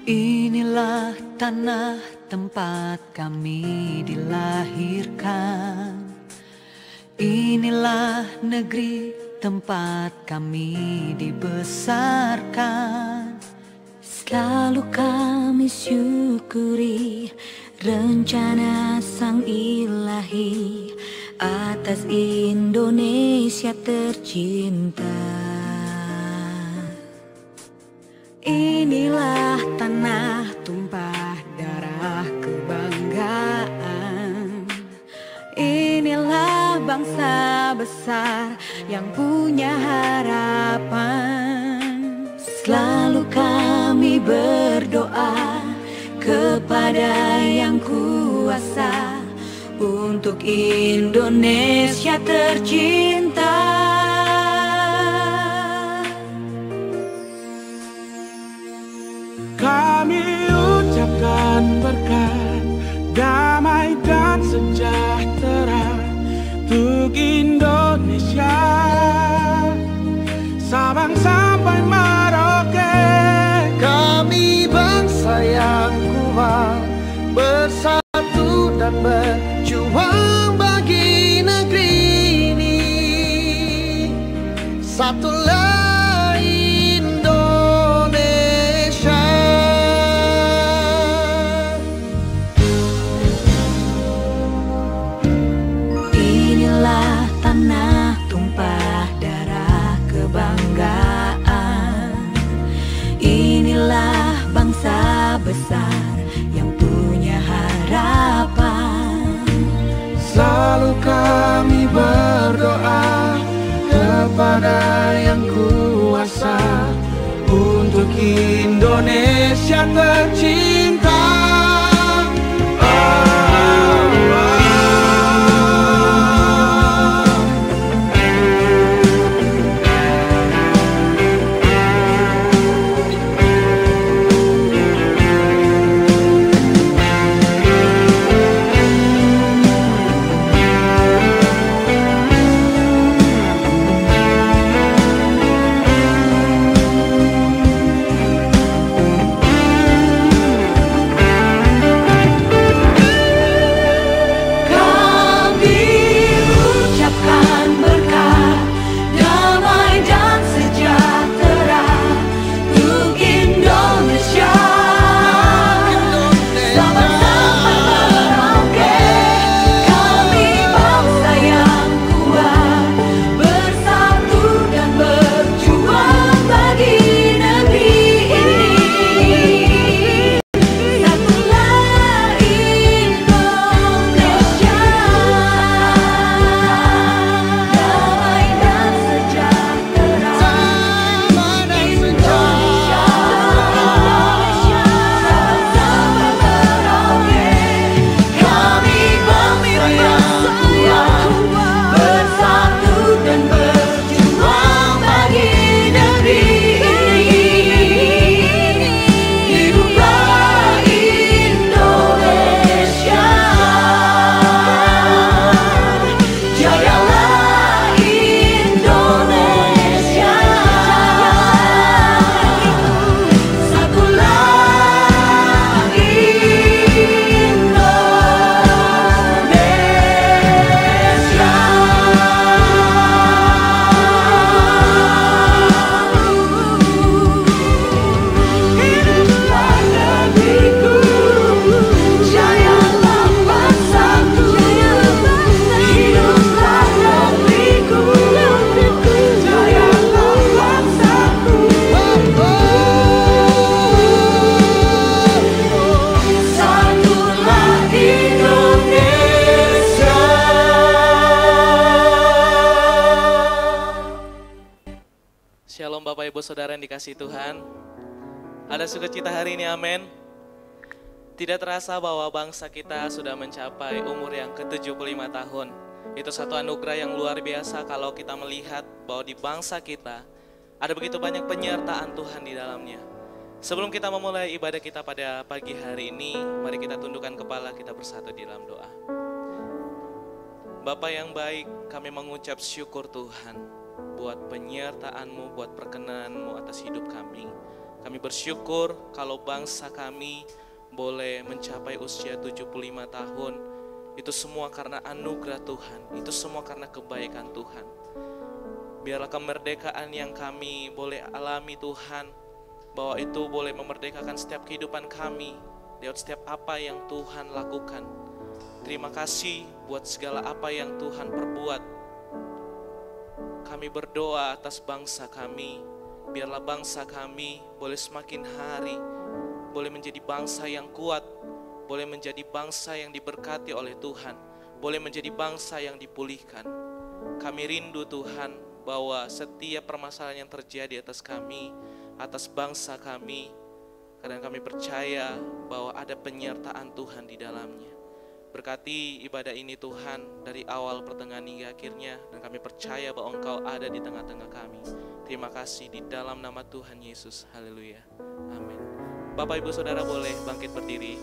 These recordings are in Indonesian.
Inilah tanah tempat kami dilahirkan. Inilah negeri tempat kami dibesarkan. Selalu kami syukuri rencana Sang Ilahi atas Indonesia tercinta. Inilah tanah tumpah darah kebanggaan. Inilah bangsa besar yang punya harapan. Selalu kami berdoa kepada Yang Kuasa untuk Indonesia tercinta. Kami ucapkan berkat, damai dan sejahtera untuk Indonesia, Sabang sampai Merauke. Kami bangsa yang kuat, bersatu dan berjuang bagi negeri ini. Satulah besar yang punya harapan. Selalu kami berdoa kepada Yang Kuasa untuk Indonesia tercinta. Shalom Bapak Ibu Saudara yang dikasihi Tuhan. Ada sukacita hari ini, amin. Tidak terasa bahwa bangsa kita sudah mencapai umur yang ke-75 tahun. Itu satu anugerah yang luar biasa kalau kita melihat bahwa di bangsa kita ada begitu banyak penyertaan Tuhan di dalamnya. Sebelum kita memulai ibadah kita pada pagi hari ini, mari kita tundukkan kepala, kita bersatu di dalam doa. Bapa yang baik, kami mengucap syukur Tuhan buat penyertaan-Mu, buat perkenan-Mu atas hidup kami. Kami bersyukur kalau bangsa kami boleh mencapai usia 75 tahun. Itu semua karena anugerah Tuhan, itu semua karena kebaikan Tuhan. Biarlah kemerdekaan yang kami boleh alami Tuhan, bahwa itu boleh memerdekakan setiap kehidupan kami, lewat setiap apa yang Tuhan lakukan. Terima kasih buat segala apa yang Tuhan perbuat. Kami berdoa atas bangsa kami, biarlah bangsa kami boleh semakin hari, boleh menjadi bangsa yang kuat, boleh menjadi bangsa yang diberkati oleh Tuhan, boleh menjadi bangsa yang dipulihkan. Kami rindu Tuhan bahwa setiap permasalahan yang terjadi atas kami, atas bangsa kami, kadang kami percaya bahwa ada penyertaan Tuhan di dalamnya. Berkati ibadah ini Tuhan dari awal, pertengahan hingga akhirnya, dan kami percaya bahwa Engkau ada di tengah-tengah kami. Terima kasih di dalam nama Tuhan Yesus. Haleluya. Amin. Bapak Ibu Saudara boleh bangkit berdiri.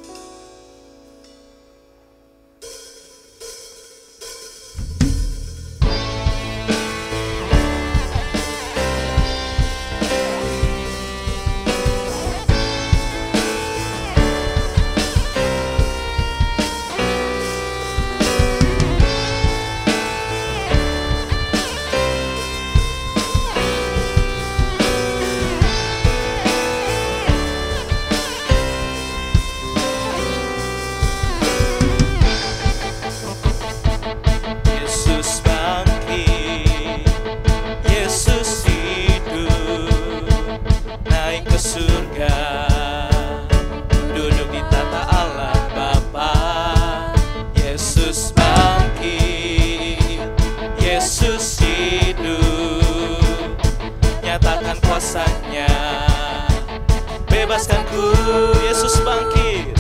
Bebaskanku, Yesus bangkit,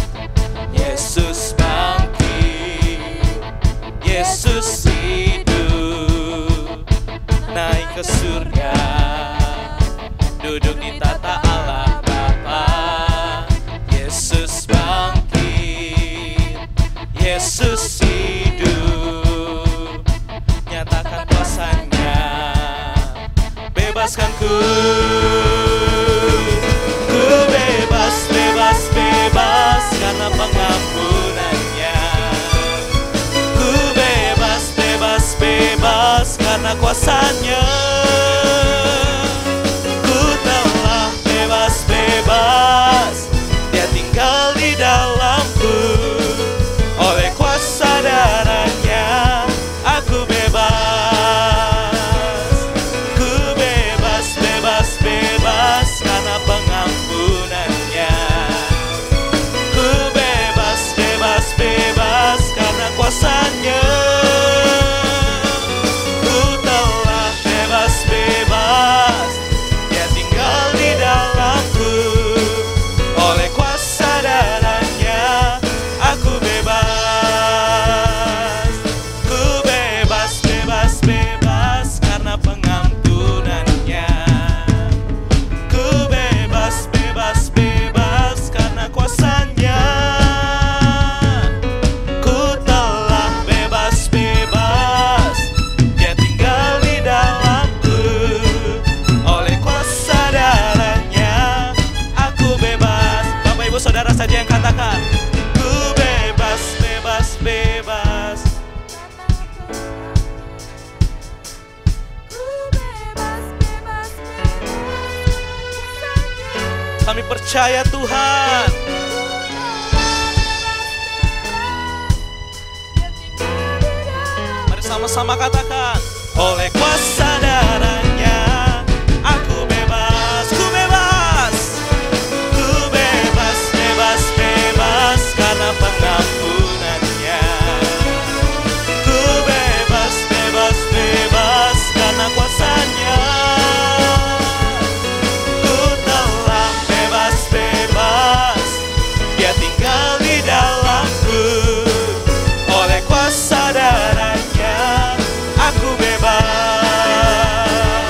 Yesus bangkit, Yesus hidup, naik ke surga, duduk di tata Allah Bapa. Yesus bangkit, Yesus hidup, nyatakan kuasanya, bebaskanku. Bebas karena pengampunannya. Ku bebas karena kuasanya. Ku telah bebas, Dia tinggal di dalamku. Oleh kuasa darahnya aku bebas. Ku bebas karena pengampunannya. Bebas karena kuasanya. Ku telah bebas, Dia tinggal di dalamku. Oleh kuasa darahnya aku bebas. Ku bebas karena pengampunannya. Ku bebas karena kuasanya. Saudara saja yang katakan, ku bebas. Kami percaya Tuhan. Mari sama-sama katakan, oleh kuasa darahnya aku bebas. Ku bebas. Bebas karena pengampunannya. Ku bebas karena kuasanya. Ku telah bebas, Dia tinggal di dalamku. Oleh kuasa darahnya aku bebas.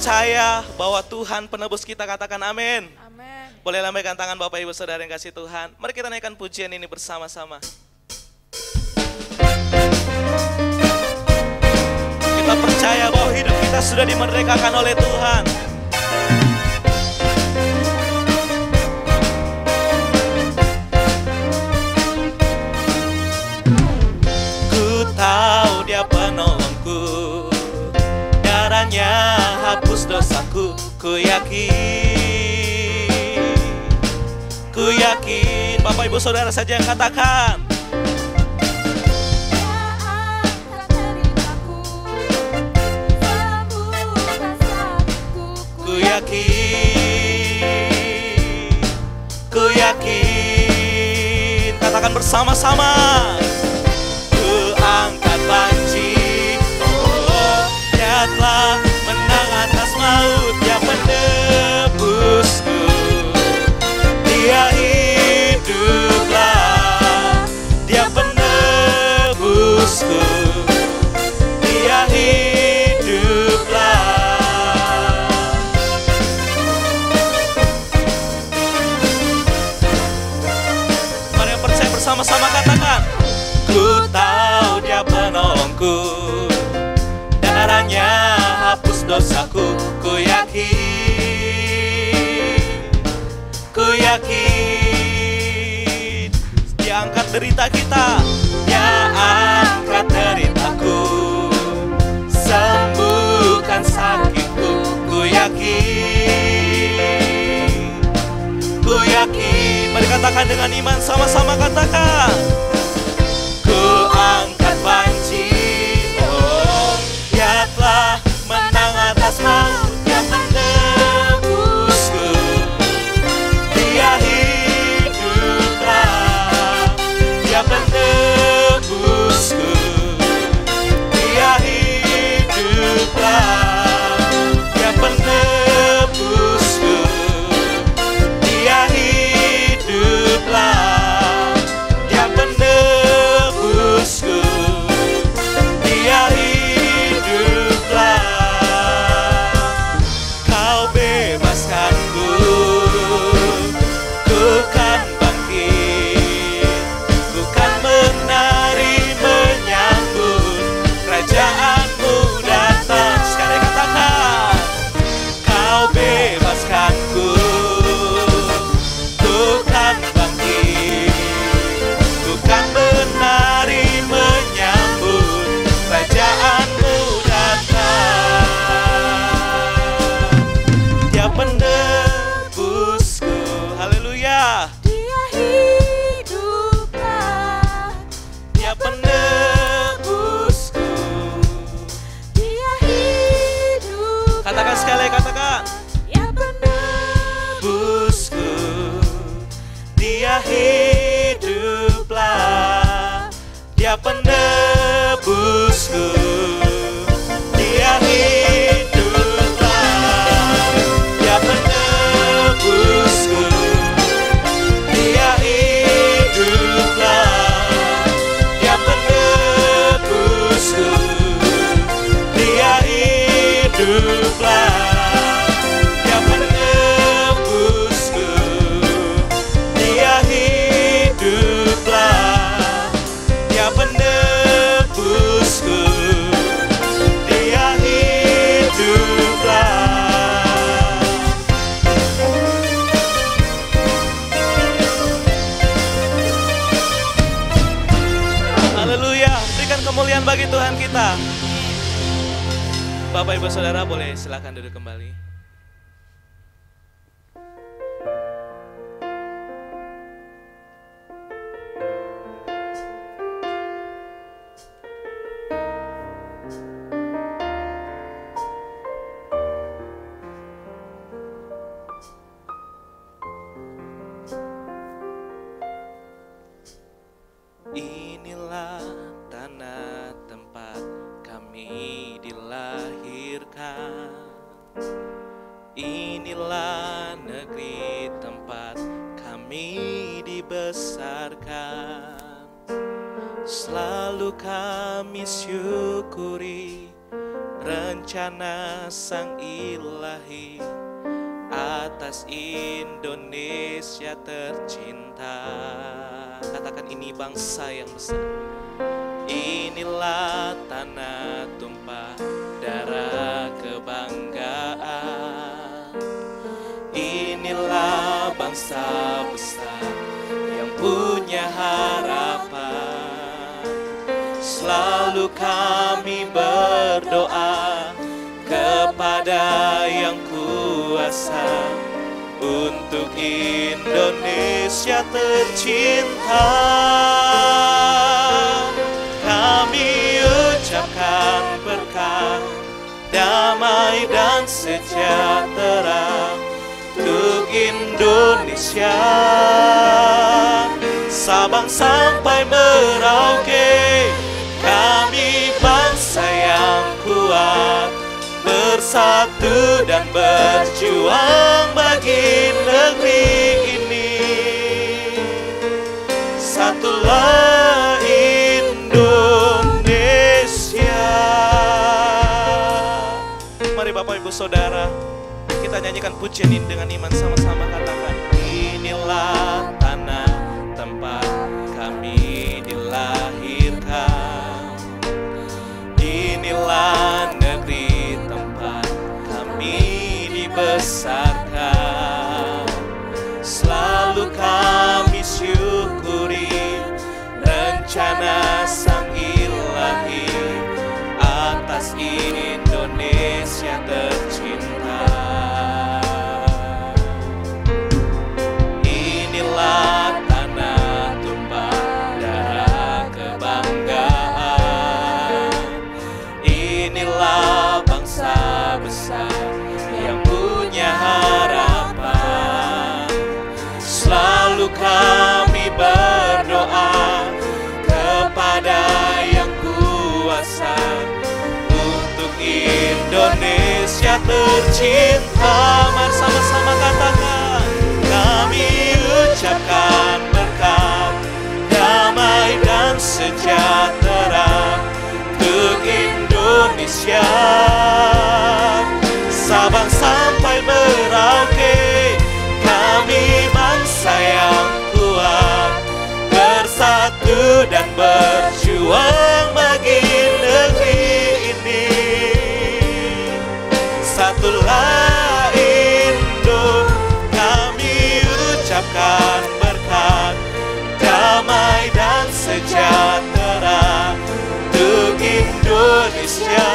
percaya bahwa Tuhan penebus kita, katakan amin. Amin. Boleh lambaikan tangan Bapak Ibu Saudara yang kasih Tuhan. Mari kita naikkan pujian ini bersama-sama. Kita percaya bahwa hidup kita sudah dimerdekakan oleh Tuhan. Ku tahu Dia penolongku, darahnya hapus dosaku. Ku yakin, Bapak Ibu Saudara saja yang katakan. Ku yakin, katakan bersama-sama. Ku angkat panji, oh, Dia telah menang atas maut, Dia menebusku. Dia hiduplah, Dia penebusku. Dia hiduplah. Mari yang percaya bersama-sama katakan. Ku tahu Dia penolongku, darahnya hapus dosaku. Ku yakin, Dia angkat derita kita. Dia angkat deritaku, sembuhkan sakitku. Ku yakin. Mari katakan dengan iman, sama-sama katakan. Ku angkat panji, oh, Dia telah menang atas maut, Dia menebusku. Dia hiduplah, Dia menebusku. Dia hiduplah, Dia menebusku. Dia hiduplah, Dia menebusku. Dia hiduplah. Kau bebaskanku, ku kan bangkit, ku kan menari menyambut kerajaanmu datang. Sekali katakan, kau bebaskanku, ku kan bangkit, ku kan menari menyambut kerajaanmu datang. Dia penebusku, haleluya. Dia hiduplah, Dia penebusku. Dia hidup. Katakan sekali, katakan. Dia penebus. Busku, Dia hiduplah, Dia penebusku. Dia hiduplah, Dia penebusku. Dia hiduplah, Dia penebusku. Dia hiduplah, Dia penebusku. Dia hiduplah, Dia penebusku. Dia hiduplah. Haleluya, berikan kemuliaan bagi Tuhan kita. Bapak Ibu Saudara boleh silakan duduk kembali. Inilah tanah tempat kami dilahirkan. Inilah negeri tempat kami dibesarkan. Selalu kami syukuri rencana Sang Ilahi atas Indonesia tercinta. Katakan, ini bangsa yang besar. Inilah tanah tumpah darah kebanggaan. Inilah bangsa besar yang punya harapan. Selalu kami berdoa kepada Yang Kuasa untuk Indonesia tercinta. Kami ucapkan berkah, damai dan sejahtera untuk Indonesia. Sabang sampai Merauke, kami bangsa yang kuat, bersatu dan berjuang bagi negeri ini. Satulah Indonesia. Mari Bapak Ibu Saudara, kita nyanyikan pujian ini dengan iman sama-sama. Katakan, inilah tanah tempat kami dilahirkan. Inilah negeri tempat kami dibesarkan. Selalu kami syukuri rencana Sang Ilahi atas Indonesia tercinta. Inilah tanah tumpah darah kebanggaan. Inilah bangsa besar yang punya harapan. Selalu kami berdoa kepada Yang Kuasa untuk Indonesia tercinta. Mari sama-sama katakan, kami ucapkan berkat, damai dan sejahtera untuk Indonesia. Sabang sampai Merauke, kami bangsa yang kuat, bersatu dan berjuang bagi negeri ini. Satulah Indo, kami ucapkan berkat, damai dan sejahtera untuk Indonesia.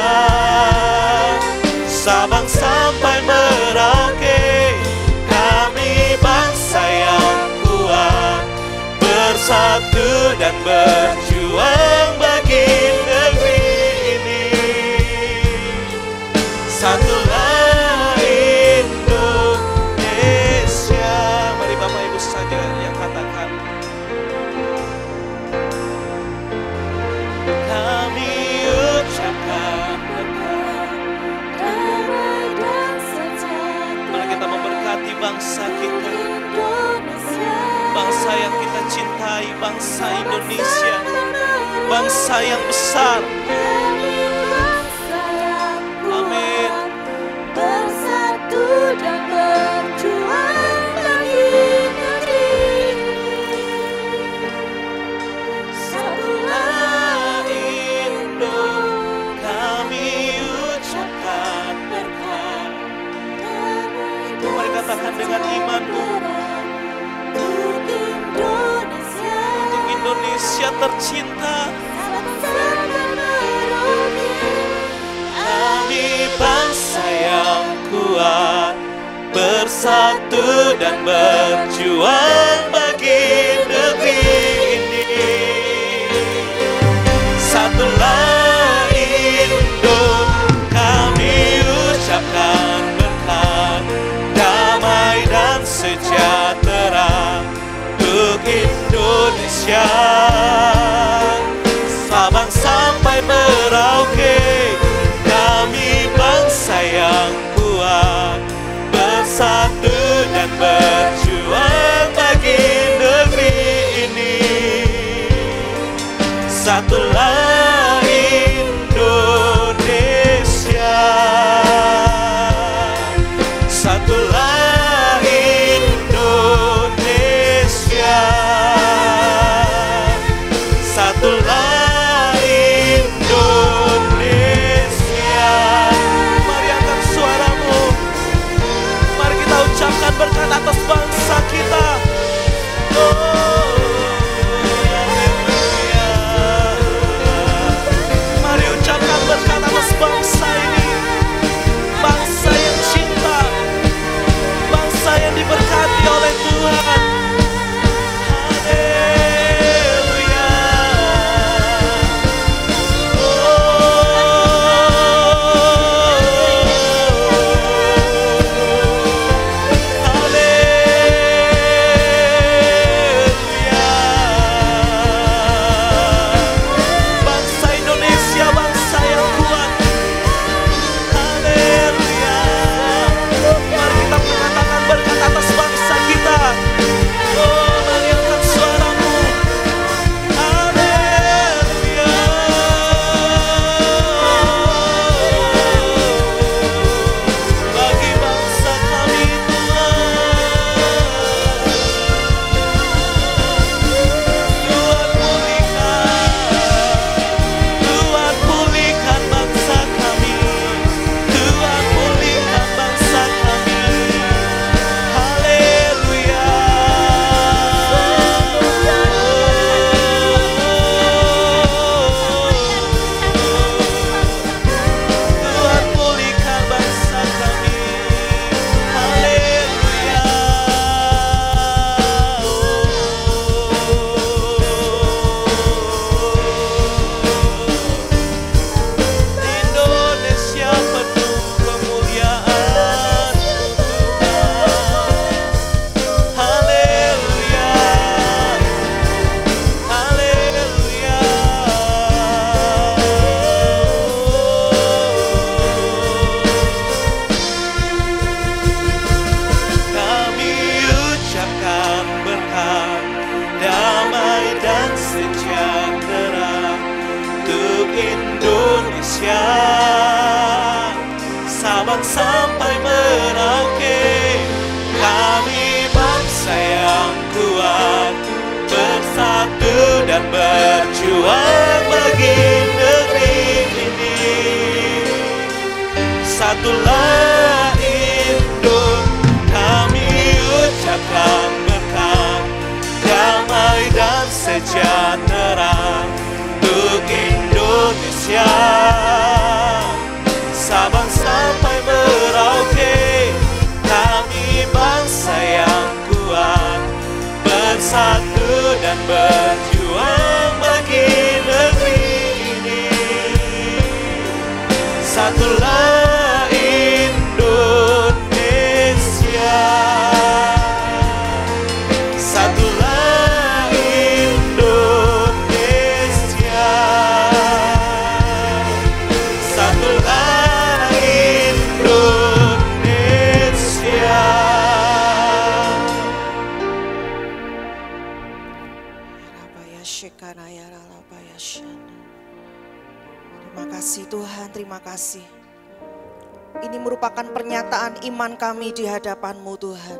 Sabang sampai Merauke, kami bangsa yang kuat, bersatu dan berjuang bagi negeri ini. Satulah Indonesia. Mari Bapak Ibu saja yang katakan, kami ucapkan berkat, damai dan sejahtera. Mari kita memberkati bangsa kita, bangsa yang kita cintai, bangsa Indonesia, bangsa yang besar. Amin. Bersatu dan berjuang bagi negeri ini. Satulah Indo, kami ucapkan berkat. Mari katakan dengan iman, untuk Indonesia tercinta. Kami bangsa yang kuat, bersatu dan berjuang bagi negeri ini. Satulah Indo, kami ucapkan berkat, damai dan sejahtera untuk Indonesia. Sabang sampai Merauke, kami bangsa yang kuat, bersatu dan berjuang bagi negeri ini. Satulah Indonesia. Sabang sampai Merauke, kami bangsa yang kuat, bersatu dan berjuang bagi negeri ini. Satulah Indo, kami ucapkan berkat damai dan sejahtera untuk Indonesia. Sabang sampai Merauke, kami bangsa yang kuat, bersatu dan berjuang bagi negeri ini. Satulah Indonesia, satulah Indonesia, satulah Indonesia. Terima kasih Tuhan, terima kasih. Ini merupakan pernyataan iman kami di hadapan-Mu Tuhan.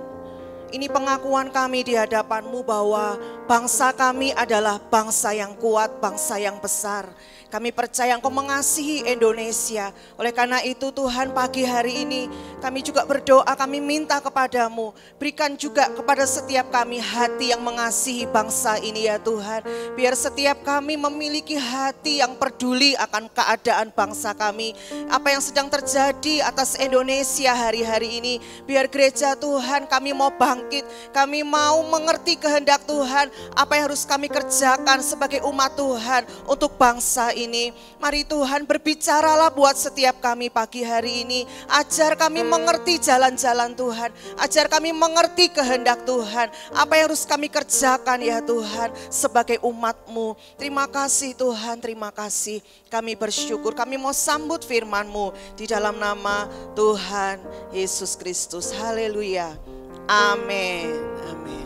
Ini pengakuan kami di hadapan-Mu bahwa bangsa kami adalah bangsa yang kuat, bangsa yang besar. Kami percaya Engkau mengasihi Indonesia. Oleh karena itu Tuhan, pagi hari ini kami juga berdoa, kami minta kepadamu, berikan juga kepada setiap kami hati yang mengasihi bangsa ini ya Tuhan. Biar setiap kami memiliki hati yang peduli akan keadaan bangsa kami. Apa yang sedang terjadi atas Indonesia hari-hari ini. Biar gereja Tuhan kami mau bangkit, kami mau mengerti kehendak Tuhan. Apa yang harus kami kerjakan sebagai umat Tuhan untuk bangsa ini. Mari Tuhan berbicaralah buat setiap kami pagi hari ini. Ajar kami mengerti jalan-jalan Tuhan. Ajar kami mengerti kehendak Tuhan. Apa yang harus kami kerjakan ya Tuhan sebagai umat-Mu. Terima kasih Tuhan, terima kasih. Kami bersyukur, kami mau sambut firman-Mu di dalam nama Tuhan Yesus Kristus. Haleluya. Amin. Amin.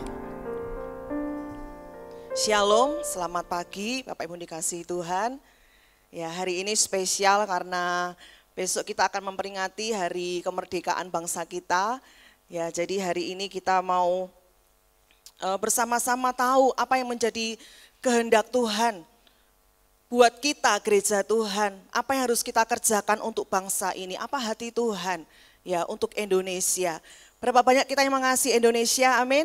Shalom, selamat pagi Bapak Ibu dikasihi Tuhan. Ya, hari ini spesial karena besok kita akan memperingati hari kemerdekaan bangsa kita. Ya, jadi hari ini kita mau bersama-sama tahu apa yang menjadi kehendak Tuhan buat kita gereja Tuhan. Apa yang harus kita kerjakan untuk bangsa ini? Apa hati Tuhan ya untuk Indonesia? Berapa banyak kita yang mengasihi Indonesia? Amin.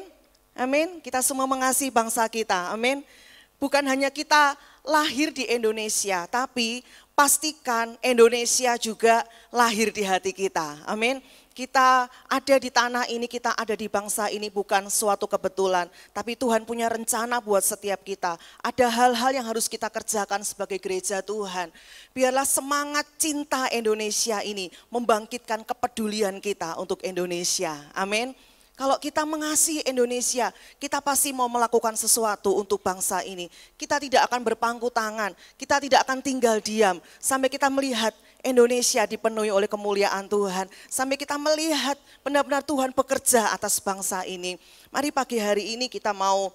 Amin. Kita semua mengasihi bangsa kita. Amin. Bukan hanya kita lahir di Indonesia, tapi pastikan Indonesia juga lahir di hati kita. Amin. Kita ada di tanah ini, kita ada di bangsa ini bukan suatu kebetulan, tapi Tuhan punya rencana buat setiap kita. Ada hal-hal yang harus kita kerjakan sebagai gereja Tuhan. Biarlah semangat cinta Indonesia ini membangkitkan kepedulian kita untuk Indonesia. Amin. Kalau kita mengasihi Indonesia, kita pasti mau melakukan sesuatu untuk bangsa ini. Kita tidak akan berpangku tangan, kita tidak akan tinggal diam sampai kita melihat Indonesia dipenuhi oleh kemuliaan Tuhan. Sampai kita melihat benar-benar Tuhan bekerja atas bangsa ini. Mari pagi hari ini kita mau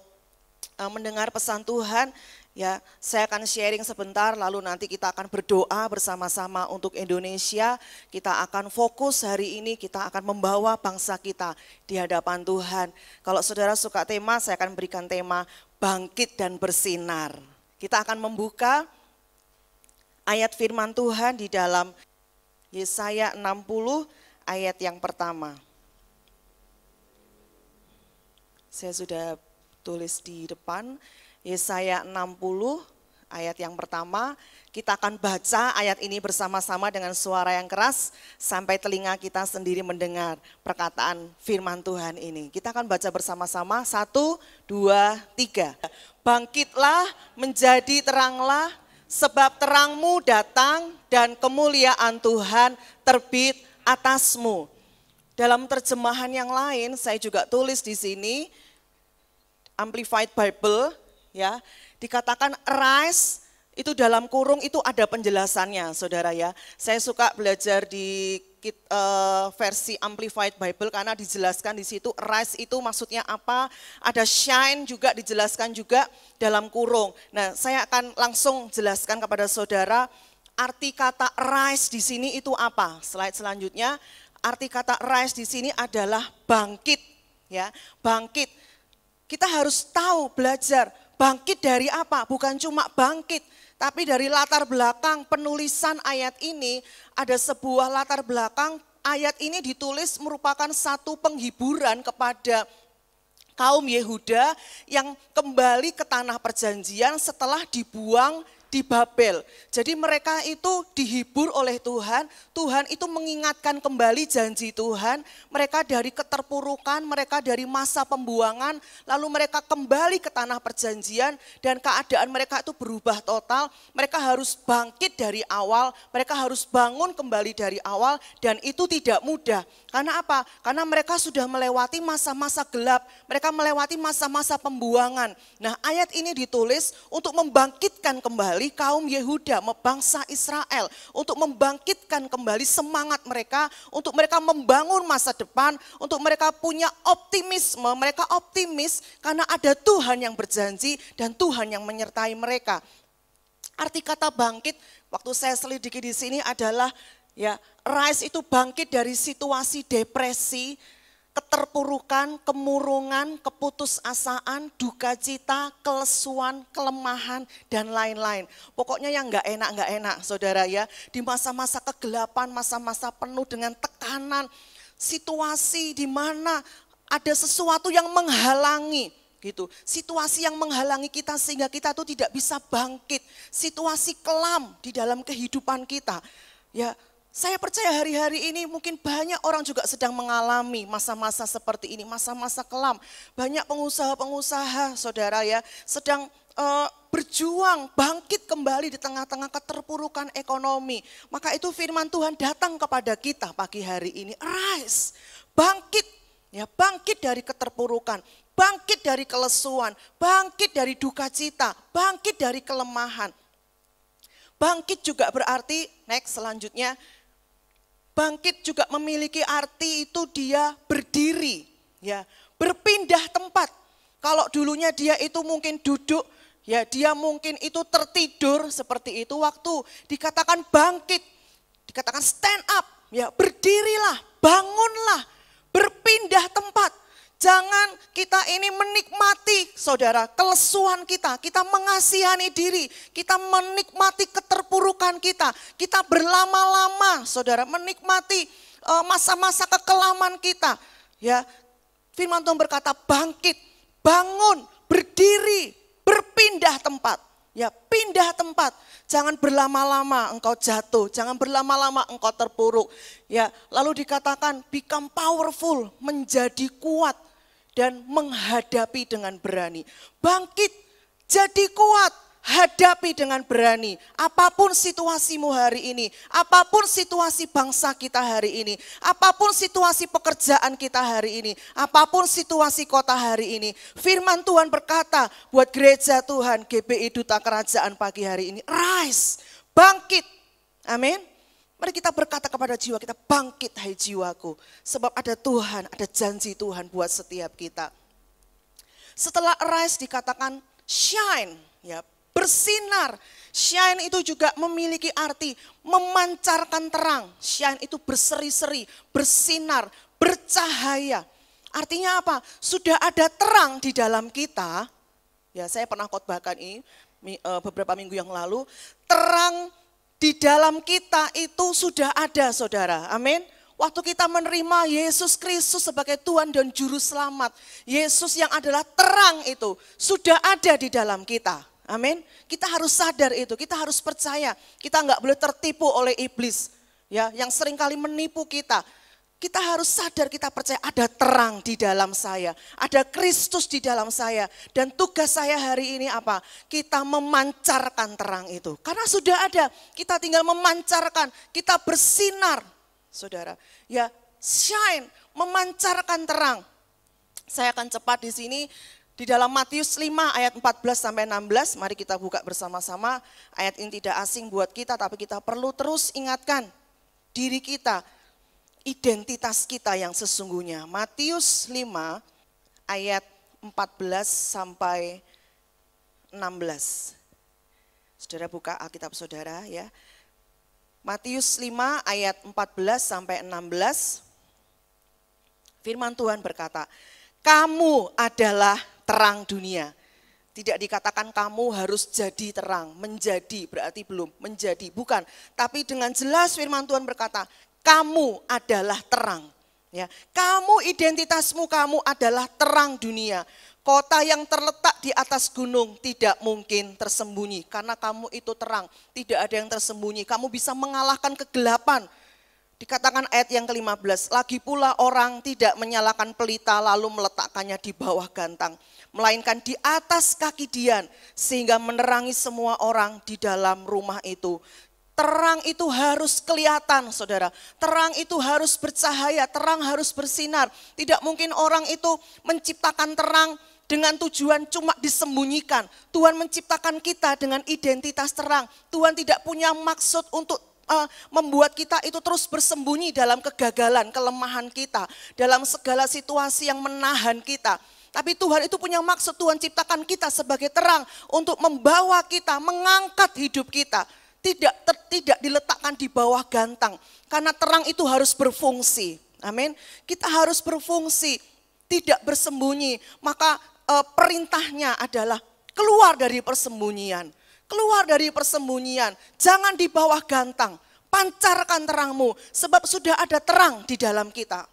mendengar pesan Tuhan. Ya, saya akan sharing sebentar, lalu nanti kita akan berdoa bersama-sama untuk Indonesia. Kita akan fokus hari ini, kita akan membawa bangsa kita di hadapan Tuhan. Kalau saudara suka tema, saya akan berikan tema bangkit dan bersinar. Kita akan membuka ayat firman Tuhan di dalam Yesaya 60 ayat yang pertama. Saya sudah tulis di depan. Yesaya 60 ayat yang pertama, kita akan baca ayat ini bersama-sama dengan suara yang keras sampai telinga kita sendiri mendengar perkataan firman Tuhan ini. Kita akan baca bersama-sama, 1, 2, 3. Bangkitlah menjadi teranglah, sebab terangmu datang dan kemuliaan Tuhan terbit atasmu. Dalam terjemahan yang lain, saya juga tulis di sini, Amplified Bible, ya, dikatakan arise, itu dalam kurung itu ada penjelasannya saudara ya. Saya suka belajar di versi Amplified Bible karena dijelaskan di situ arise itu maksudnya apa, ada shine juga dijelaskan juga dalam kurung. Nah, saya akan langsung jelaskan kepada saudara arti kata arise di sini itu apa. Slide selanjutnya, Arti kata rise di sini adalah bangkit, ya, bangkit. Kita harus tahu, belajar, bangkit dari apa? Bukan cuma bangkit, tapi dari latar belakang penulisan ayat ini, ada sebuah latar belakang, ayat ini ditulis merupakan satu penghiburan kepada kaum Yehuda yang kembali ke tanah perjanjian setelah dibuang di Babel. Jadi mereka itu dihibur oleh Tuhan, Tuhan itu mengingatkan kembali janji Tuhan, mereka dari keterpurukan, mereka dari masa pembuangan, lalu mereka kembali ke tanah perjanjian dan keadaan mereka itu berubah total, mereka harus bangkit dari awal, mereka harus bangun kembali dari awal dan itu tidak mudah. Karena apa? Karena mereka sudah melewati masa-masa gelap, mereka melewati masa-masa pembuangan. Nah, ayat ini ditulis untuk membangkitkan kembali kaum Yehuda, bangsa Israel, untuk membangkitkan kembali semangat mereka, untuk mereka membangun masa depan, untuk mereka punya optimisme, mereka optimis karena ada Tuhan yang berjanji dan Tuhan yang menyertai mereka. Arti kata bangkit, waktu saya selidiki di sini adalah ya, rise itu bangkit dari situasi depresi, keterpurukan, kemurungan, keputusasaan, duka cita, kelesuan, kelemahan, dan lain-lain. Pokoknya yang enggak enak, saudara ya. Di masa-masa kegelapan, masa-masa penuh dengan tekanan, situasi di mana ada sesuatu yang menghalangi, gitu. Situasi yang menghalangi kita sehingga kita tuh tidak bisa bangkit. Situasi kelam di dalam kehidupan kita. Ya, saya percaya hari-hari ini mungkin banyak orang juga sedang mengalami masa-masa seperti ini, masa-masa kelam. Banyak pengusaha-pengusaha, saudara ya, sedang berjuang bangkit kembali di tengah-tengah keterpurukan ekonomi. Maka itu firman Tuhan datang kepada kita pagi hari ini. Rise, bangkit, ya, bangkit dari keterpurukan, bangkit dari kelesuan, bangkit dari duka cita, bangkit dari kelemahan. Bangkit juga berarti, next selanjutnya, bangkit juga memiliki arti itu dia berdiri, ya, berpindah tempat. Kalau dulunya dia itu mungkin duduk, ya dia mungkin itu tertidur seperti itu, waktu dikatakan bangkit, dikatakan stand up, ya berdirilah, bangunlah, berpindah tempat. Jangan kita ini menikmati, saudara, kelesuan kita mengasihani diri, kita menikmati keterpurukan kita berlama-lama, saudara, menikmati masa-masa kekelaman kita. Ya, firman Tuhan berkata bangkit, bangun, berdiri, berpindah tempat. Ya, pindah tempat. Jangan berlama-lama engkau jatuh, jangan berlama-lama engkau terpuruk. Ya, lalu dikatakan become powerful, menjadi kuat dan menghadapi dengan berani. Bangkit, jadi kuat, hadapi dengan berani. Apapun situasimu hari ini, apapun situasi bangsa kita hari ini, apapun situasi pekerjaan kita hari ini, apapun situasi kota hari ini. Firman Tuhan berkata buat gereja Tuhan, GBI Duta Kerajaan pagi hari ini, rise, bangkit. Amin. Mari kita berkata kepada jiwa kita, bangkit hai jiwaku. Sebab ada Tuhan, ada janji Tuhan buat setiap kita. Setelah arise dikatakan shine, ya, bersinar. Shine itu juga memiliki arti memancarkan terang. Shine itu berseri-seri, bersinar, bercahaya. Artinya apa? Sudah ada terang di dalam kita. Ya, saya pernah khotbahkan ini beberapa minggu yang lalu. Terang di dalam kita itu sudah ada, saudara. Amin. Waktu kita menerima Yesus Kristus sebagai Tuhan dan Juru Selamat, Yesus yang adalah terang itu sudah ada di dalam kita. Amin. Kita harus sadar itu, kita harus percaya. Kita enggak boleh tertipu oleh iblis, ya, yang seringkali menipu kita. Kita harus sadar, kita percaya ada terang di dalam saya, ada Kristus di dalam saya. Dan tugas saya hari ini apa? Kita memancarkan terang itu. Karena sudah ada, kita tinggal memancarkan, kita bersinar. Saudara, ya shine, memancarkan terang. Saya akan cepat di sini, di dalam Matius 5 ayat 14-16, mari kita buka bersama-sama. Ayat ini tidak asing buat kita, tapi kita perlu terus ingatkan diri kita, identitas kita yang sesungguhnya. Matius 5 ayat 14-16. Saudara buka Alkitab saudara ya. Matius 5 ayat 14-16. Firman Tuhan berkata, kamu adalah terang dunia. Tidak dikatakan kamu harus jadi terang, menjadi berarti belum, menjadi, bukan. Tapi dengan jelas firman Tuhan berkata, kamu adalah terang. Ya, kamu identitasmu, kamu adalah terang dunia. Kota yang terletak di atas gunung tidak mungkin tersembunyi karena kamu itu terang, tidak ada yang tersembunyi. Kamu bisa mengalahkan kegelapan. Dikatakan ayat yang ke-15, lagi pula orang tidak menyalakan pelita lalu meletakkannya di bawah gantang, melainkan di atas kaki dian sehingga menerangi semua orang di dalam rumah itu. Terang itu harus kelihatan, saudara. Terang itu harus bercahaya, terang harus bersinar. Tidak mungkin orang itu menciptakan terang dengan tujuan cuma disembunyikan. Tuhan menciptakan kita dengan identitas terang. Tuhan tidak punya maksud untuk membuat kita itu terus bersembunyi dalam kegagalan, kelemahan kita, dalam segala situasi yang menahan kita. Tapi Tuhan itu punya maksud, Tuhan ciptakan kita sebagai terang untuk membawa kita, mengangkat hidup kita. Tidak diletakkan di bawah gantang, karena terang itu harus berfungsi. Amin. Kita harus berfungsi, tidak bersembunyi. Maka perintahnya adalah keluar dari persembunyian. Keluar dari persembunyian, jangan di bawah gantang. Pancarkan terangmu, sebab sudah ada terang di dalam kita.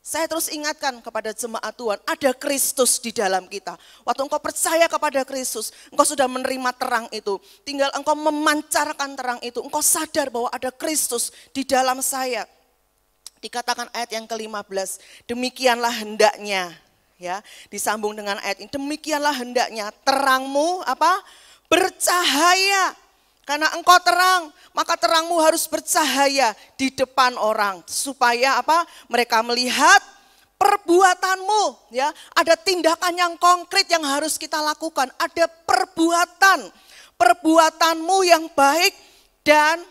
Saya terus ingatkan kepada jemaat Tuhan, ada Kristus di dalam kita. Waktu engkau percaya kepada Kristus, engkau sudah menerima terang itu. Tinggal engkau memancarkan terang itu. Engkau sadar bahwa ada Kristus di dalam saya. Dikatakan ayat yang ke-15, demikianlah hendaknya. Ya, disambung dengan ayat ini, demikianlah hendaknya terangmu apa? Bercahaya. Karena engkau terang, maka terangmu harus bercahaya di depan orang. Supaya apa? Mereka melihat perbuatanmu. Ya, ada tindakan yang konkret yang harus kita lakukan. Ada perbuatanmu yang baik dan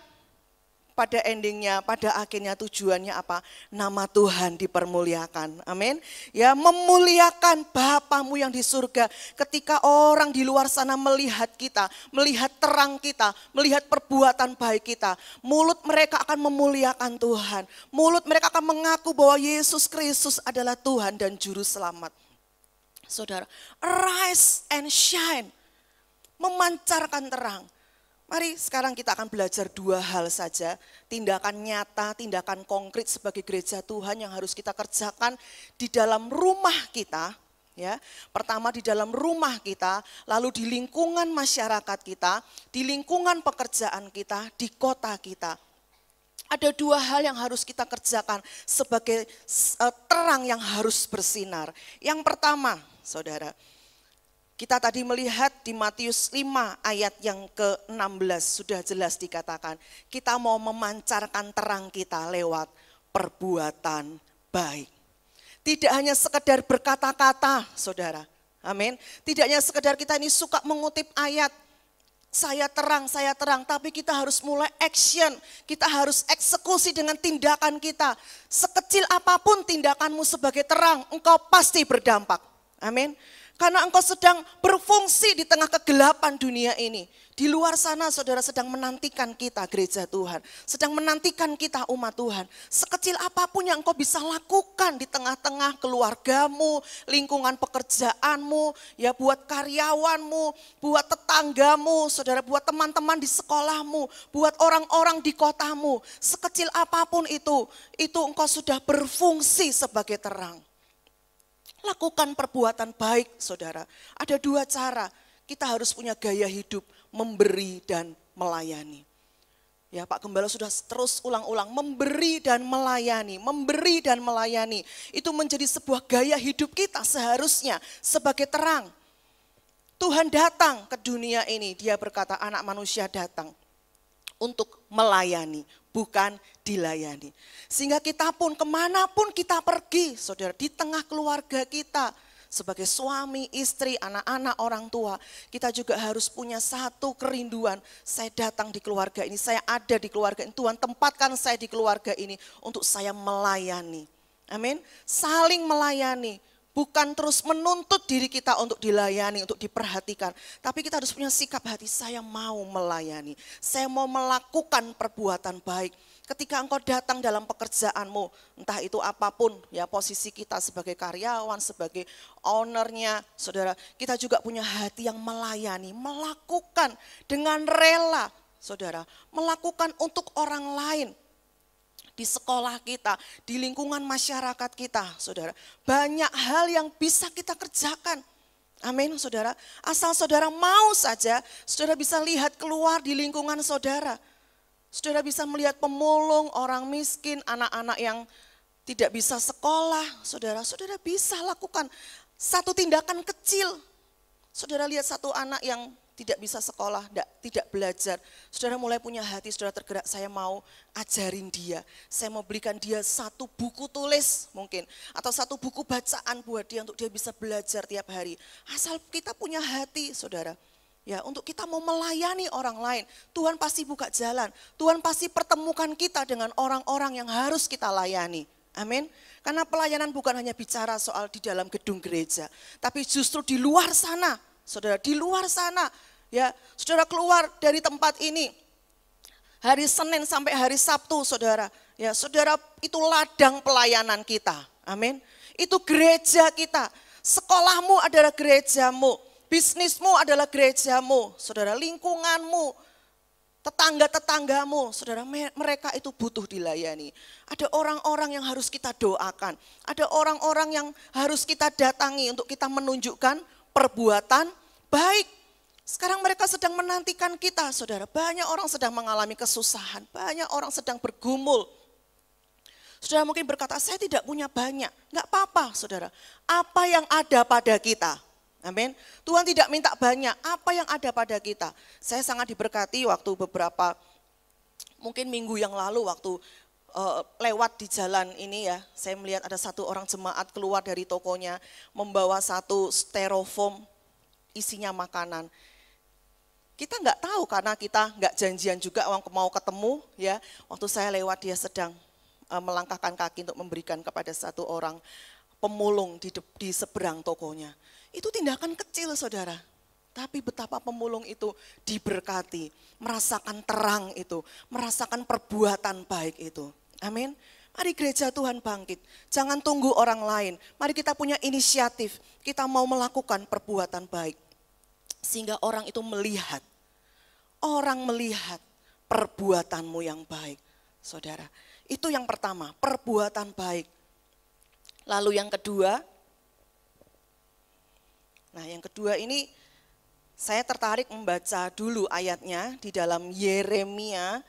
pada endingnya, pada akhirnya tujuannya apa? Nama Tuhan dipermuliakan. Amin. Ya, memuliakan Bapamu yang di surga. Ketika orang di luar sana melihat kita, melihat terang kita, melihat perbuatan baik kita, mulut mereka akan memuliakan Tuhan. Mulut mereka akan mengaku bahwa Yesus Kristus adalah Tuhan dan Juru Selamat. Saudara, arise and shine. Memancarkan terang. Mari sekarang kita akan belajar dua hal saja, tindakan nyata, tindakan konkret sebagai gereja Tuhan yang harus kita kerjakan di dalam rumah kita. Ya, pertama di dalam rumah kita, lalu di lingkungan masyarakat kita, di lingkungan pekerjaan kita, di kota kita. Ada dua hal yang harus kita kerjakan sebagai terang yang harus bersinar. Yang pertama, saudara, kita tadi melihat di Matius 5 ayat yang ke-16 sudah jelas dikatakan, kita mau memancarkan terang kita lewat perbuatan baik. Tidak hanya sekedar berkata-kata, saudara. Amin. Tidak hanya sekedar kita ini suka mengutip ayat, saya terang, tapi kita harus mulai action. Kita harus eksekusi dengan tindakan kita. Sekecil apapun tindakanmu sebagai terang, engkau pasti berdampak. Amin. Karena engkau sedang berfungsi di tengah kegelapan dunia ini. Di luar sana saudara sedang menantikan kita gereja Tuhan. Sedang menantikan kita umat Tuhan. Sekecil apapun yang engkau bisa lakukan di tengah-tengah keluargamu, lingkungan pekerjaanmu, ya buat karyawanmu, buat tetanggamu, saudara, buat teman-teman di sekolahmu, buat orang-orang di kotamu. Sekecil apapun itu engkau sudah berfungsi sebagai terang. Lakukan perbuatan baik, saudara. Ada dua cara. Kita harus punya gaya hidup memberi dan melayani. Ya, Pak Gembala sudah terus ulang-ulang, memberi dan melayani, memberi dan melayani. Itu menjadi sebuah gaya hidup kita seharusnya sebagai terang. Tuhan datang ke dunia ini, dia berkata anak manusia datang untuk melayani, bukan dilayani. Sehingga kita pun kemanapun kita pergi, saudara, di tengah keluarga kita, sebagai suami, istri, anak-anak, orang tua, kita juga harus punya satu kerinduan. Saya datang di keluarga ini, saya ada di keluarga ini, Tuhan tempatkan saya di keluarga ini untuk saya melayani. Amin. Saling melayani, bukan terus menuntut diri kita untuk dilayani, untuk diperhatikan. Tapi kita harus punya sikap hati, saya mau melayani, saya mau melakukan perbuatan baik. Ketika engkau datang dalam pekerjaanmu, entah itu apapun, ya posisi kita sebagai karyawan, sebagai ownernya, saudara, kita juga punya hati yang melayani, melakukan dengan rela, saudara, melakukan untuk orang lain. Di sekolah kita, di lingkungan masyarakat kita, saudara. Banyak hal yang bisa kita kerjakan. Amin, saudara. Asal saudara mau saja, saudara bisa lihat keluar di lingkungan saudara. Saudara bisa melihat pemulung, orang miskin, anak-anak yang tidak bisa sekolah. Saudara bisa lakukan satu tindakan kecil. Saudara lihat satu anak yang tidak bisa sekolah, tidak belajar. Saudara mulai punya hati, saudara tergerak, saya mau ajarin dia. Saya mau belikan dia satu buku tulis mungkin. Atau satu buku bacaan buat dia untuk dia bisa belajar tiap hari. Asal kita punya hati, saudara. Ya, untuk kita mau melayani orang lain, Tuhan pasti buka jalan. Tuhan pasti pertemukan kita dengan orang-orang yang harus kita layani. Amin. Karena pelayanan bukan hanya bicara soal di dalam gedung gereja, tapi justru di luar sana. Saudara, di luar sana, ya, saudara keluar dari tempat ini, hari Senin sampai hari Sabtu, saudara, ya, saudara itu ladang pelayanan kita, amin. Itu gereja kita, sekolahmu adalah gerejamu, bisnismu adalah gerejamu, saudara, lingkunganmu, tetangga-tetanggamu, saudara, mereka itu butuh dilayani. Ada orang-orang yang harus kita doakan, ada orang-orang yang harus kita datangi untuk kita menunjukkan perbuatan baik. Sekarang mereka sedang menantikan kita, saudara. Banyak orang sedang mengalami kesusahan, banyak orang sedang bergumul. Saudara mungkin berkata, saya tidak punya banyak. Enggak apa-apa, saudara. Apa yang ada pada kita. Amin. Tuhan tidak minta banyak, apa yang ada pada kita. Saya sangat diberkati waktu beberapa, mungkin minggu yang lalu waktu lewat di jalan ini ya, saya melihat ada satu orang jemaat keluar dari tokonya membawa satu styrofoam isinya makanan. Kita nggak tahu karena kita nggak janjian juga mau ketemu ya. Waktu saya lewat dia sedang melangkahkan kaki untuk memberikan kepada satu orang pemulung di seberang tokonya. Itu tindakan kecil, saudara. Tapi betapa pemulung itu diberkati, merasakan terang itu, merasakan perbuatan baik itu. Amin. Mari gereja Tuhan bangkit. Jangan tunggu orang lain. Mari kita punya inisiatif. Kita mau melakukan perbuatan baik. Sehingga orang itu melihat. Orang melihat perbuatanmu yang baik. Saudara. Itu yang pertama, perbuatan baik. Lalu yang kedua. Nah, yang kedua ini saya tertarik membaca dulu ayatnya di dalam Yeremia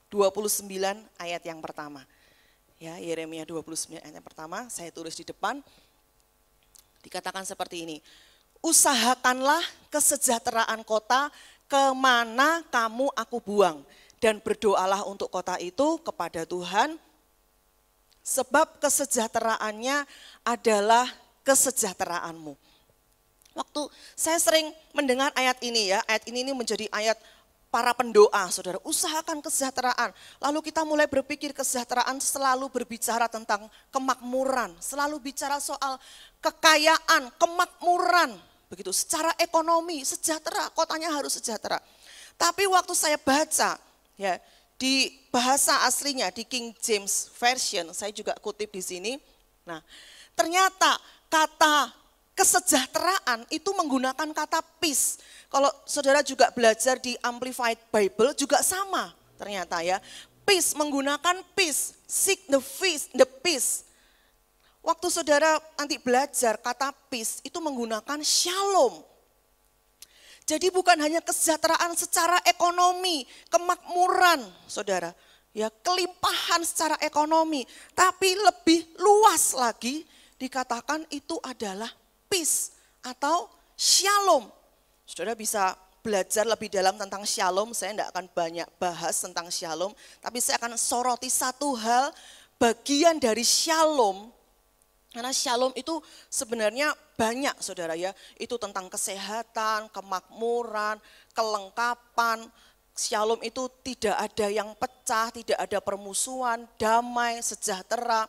29 ayat yang pertama. Ya, Yeremia 29 ayat yang pertama, saya tulis di depan. Dikatakan seperti ini. Usahakanlah kesejahteraan kota kemana kamu aku buang. Dan berdoalah untuk kota itu kepada Tuhan. Sebab kesejahteraannya adalah kesejahteraanmu. Waktu saya sering mendengar ayat ini ya, ayat ini menjadi ayat para pendoa, saudara, usahakan kesejahteraan. Lalu kita mulai berpikir kesejahteraan selalu berbicara tentang kemakmuran, selalu bicara soal kekayaan, kemakmuran, begitu. Secara ekonomi, sejahtera, kotanya harus sejahtera. Tapi waktu saya baca, ya, di bahasa aslinya, di King James Version, saya juga kutip di sini. Nah, ternyata kata kesejahteraan itu menggunakan kata peace. Kalau saudara juga belajar di Amplified Bible juga sama ternyata ya. Peace, menggunakan peace, seek the peace. Waktu saudara nanti belajar kata peace itu menggunakan shalom. Jadi bukan hanya kesejahteraan secara ekonomi, kemakmuran saudara. Ya, kelimpahan secara ekonomi, tapi lebih luas lagi dikatakan itu adalah peace atau shalom. Saudara bisa belajar lebih dalam tentang shalom, saya tidak akan banyak bahas tentang shalom, tapi saya akan soroti satu hal bagian dari shalom. Karena shalom itu sebenarnya banyak saudara ya, itu tentang kesehatan, kemakmuran, kelengkapan. Shalom itu tidak ada yang pecah, tidak ada permusuhan, damai, sejahtera.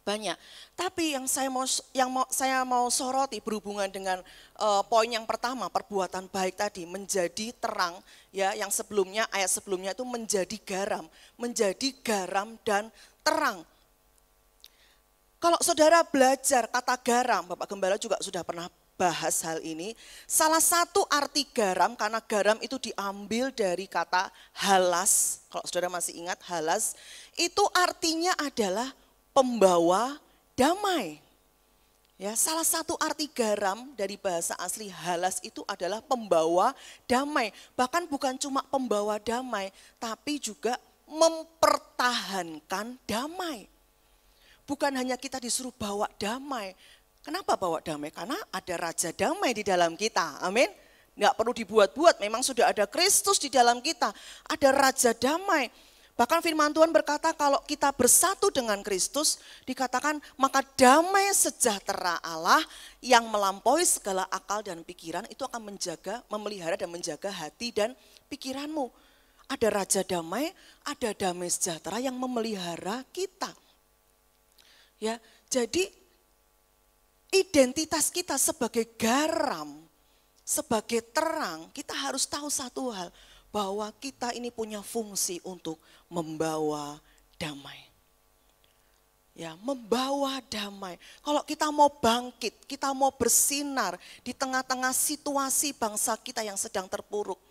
banyak. Tapi yang saya mau soroti berhubungan dengan poin yang pertama, perbuatan baik tadi, menjadi terang, ya, yang sebelumnya, ayat sebelumnya itu menjadi garam dan terang. Kalau saudara belajar kata garam, Bapak Gembala juga sudah pernah bahas hal ini. Salah satu arti garam, karena garam itu diambil dari kata halas. Kalau saudara masih ingat halas, itu artinya adalah pembawa damai. Ya, salah satu arti garam dari bahasa asli halas itu adalah pembawa damai. Bahkan bukan cuma pembawa damai, tapi juga mempertahankan damai. Bukan hanya kita disuruh bawa damai. Kenapa bawa damai? Karena ada Raja Damai di dalam kita. Amin. Nggak perlu dibuat-buat, memang sudah ada Kristus di dalam kita. Ada Raja Damai. Bahkan firman Tuhan berkata kalau kita bersatu dengan Kristus, dikatakan maka damai sejahtera Allah yang melampaui segala akal dan pikiran itu akan menjaga, memelihara dan menjaga hati dan pikiranmu. Ada Raja Damai, ada damai sejahtera yang memelihara kita. Ya, jadi identitas kita sebagai garam, sebagai terang, kita harus tahu satu hal, bahwa kita ini punya fungsi untuk membawa damai. Ya, membawa damai. Kalau kita mau bangkit, kita mau bersinar di tengah-tengah situasi bangsa kita yang sedang terpuruk,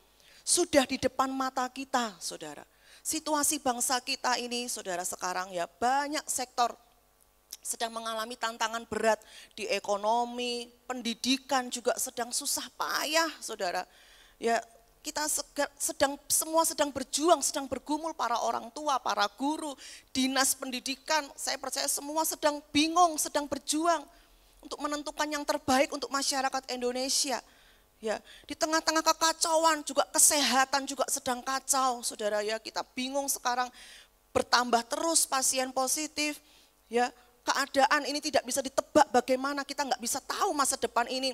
sudah di depan mata kita, saudara. Situasi bangsa kita ini, saudara, sekarang ya banyak sektor sedang mengalami tantangan berat di ekonomi, pendidikan juga sedang susah payah, saudara. Ya, kita semua sedang berjuang, sedang bergumul, para orang tua, para guru, dinas pendidikan, saya percaya semua sedang bingung, sedang berjuang untuk menentukan yang terbaik untuk masyarakat Indonesia. Ya, di tengah-tengah kekacauan juga kesehatan juga sedang kacau, saudara ya. Kita bingung sekarang, bertambah terus pasien positif, ya. Keadaan ini tidak bisa ditebak bagaimana, kita nggak bisa tahu masa depan ini.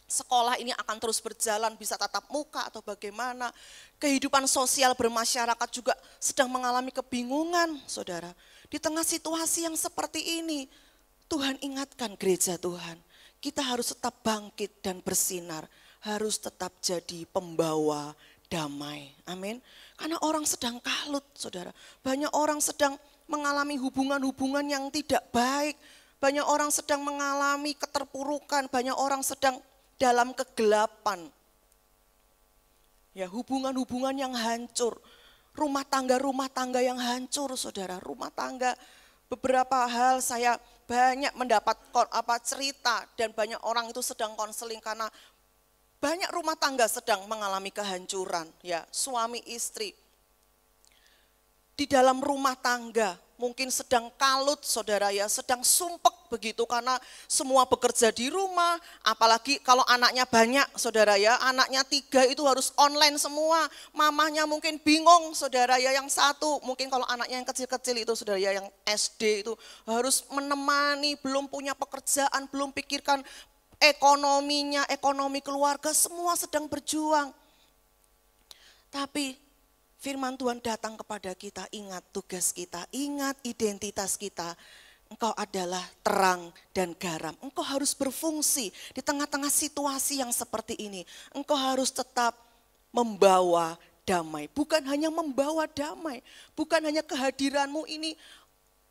Sekolah ini akan terus berjalan, bisa tatap muka atau bagaimana. Kehidupan sosial bermasyarakat juga sedang mengalami kebingungan, saudara. Di tengah situasi yang seperti ini, Tuhan ingatkan gereja Tuhan, kita harus tetap bangkit dan bersinar, harus tetap jadi pembawa damai. Amin. Karena orang sedang kalut, saudara. Banyak orang sedang mengalami hubungan-hubungan yang tidak baik. Banyak orang sedang mengalami keterpurukan, banyak orang sedang dalam kegelapan. Ya, hubungan-hubungan yang hancur, rumah tangga yang hancur, saudara. Rumah tangga, beberapa hal saya banyak mendapat cerita dan banyak orang itu sedang konseling karena banyak rumah tangga sedang mengalami kehancuran. Ya, suami istri di dalam rumah tangga mungkin sedang kalut, saudara ya, sedang sumpek begitu karena semua bekerja di rumah, apalagi kalau anaknya banyak, saudara ya, anaknya 3 itu harus online semua, mamahnya mungkin bingung, saudara ya, yang satu mungkin kalau anaknya yang kecil-kecil itu, saudara ya, yang SD itu harus menemani, belum punya pekerjaan, belum pikirkan ekonominya, ekonomi keluarga, semua sedang berjuang. Tapi firman Tuhan datang kepada kita, ingat tugas kita, ingat identitas kita. Engkau adalah terang dan garam. Engkau harus berfungsi di tengah-tengah situasi yang seperti ini. Engkau harus tetap membawa damai. Bukan hanya membawa damai, bukan hanya kehadiranmu ini.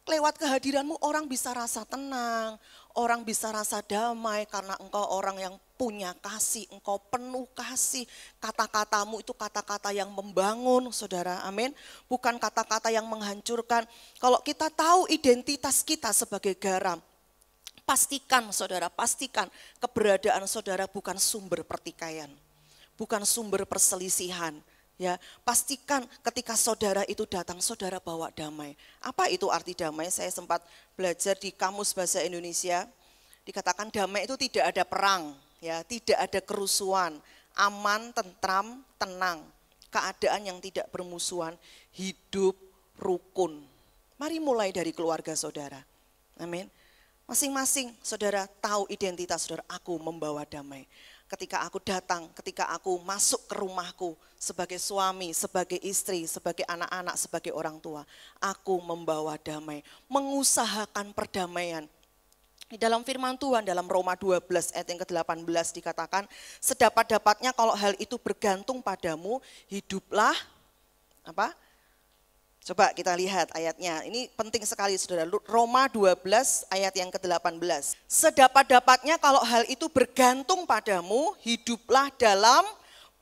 Lewat kehadiranmu orang bisa rasa tenang, orang bisa rasa damai karena engkau orang yang punya kasih, engkau penuh kasih. Kata-katamu itu kata-kata yang membangun, saudara, amin. Bukan kata-kata yang menghancurkan. Kalau kita tahu identitas kita sebagai garam, pastikan, saudara, pastikan keberadaan saudara bukan sumber pertikaian, bukan sumber perselisihan. Ya, pastikan ketika saudara itu datang, saudara bawa damai. Apa itu arti damai? Saya sempat belajar di Kamus Bahasa Indonesia. Dikatakan damai itu tidak ada perang, ya, tidak ada kerusuhan, aman, tentram, tenang, keadaan yang tidak bermusuhan, hidup rukun. Mari mulai dari keluarga saudara. Amin. Masing-masing saudara tahu identitas saudara, aku membawa damai. ketika aku datang, ketika aku masuk ke rumahku sebagai suami, sebagai istri, sebagai anak-anak, sebagai orang tua. Aku membawa damai, mengusahakan perdamaian. Di dalam firman Tuhan dalam Roma 12 ayat yang ke-18 dikatakan, sedapat-dapatnya kalau hal itu bergantung padamu, hiduplah apa? Coba kita lihat ayatnya, ini penting sekali saudara, Roma 12 ayat yang ke-18. Sedapat-dapatnya kalau hal itu bergantung padamu, hiduplah dalam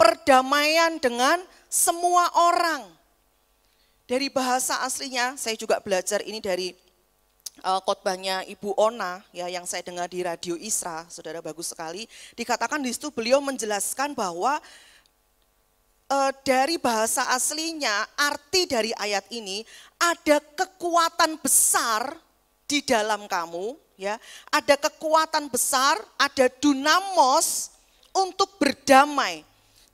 perdamaian dengan semua orang. Dari bahasa aslinya, saya juga belajar ini dari khotbahnya Ibu Ona ya, yang saya dengar di Radio Isra, saudara, bagus sekali. Dikatakan di situ beliau menjelaskan bahwa dari bahasa aslinya, arti dari ayat ini, ada kekuatan besar di dalam kamu, ya, ada kekuatan besar, ada dunamos untuk berdamai.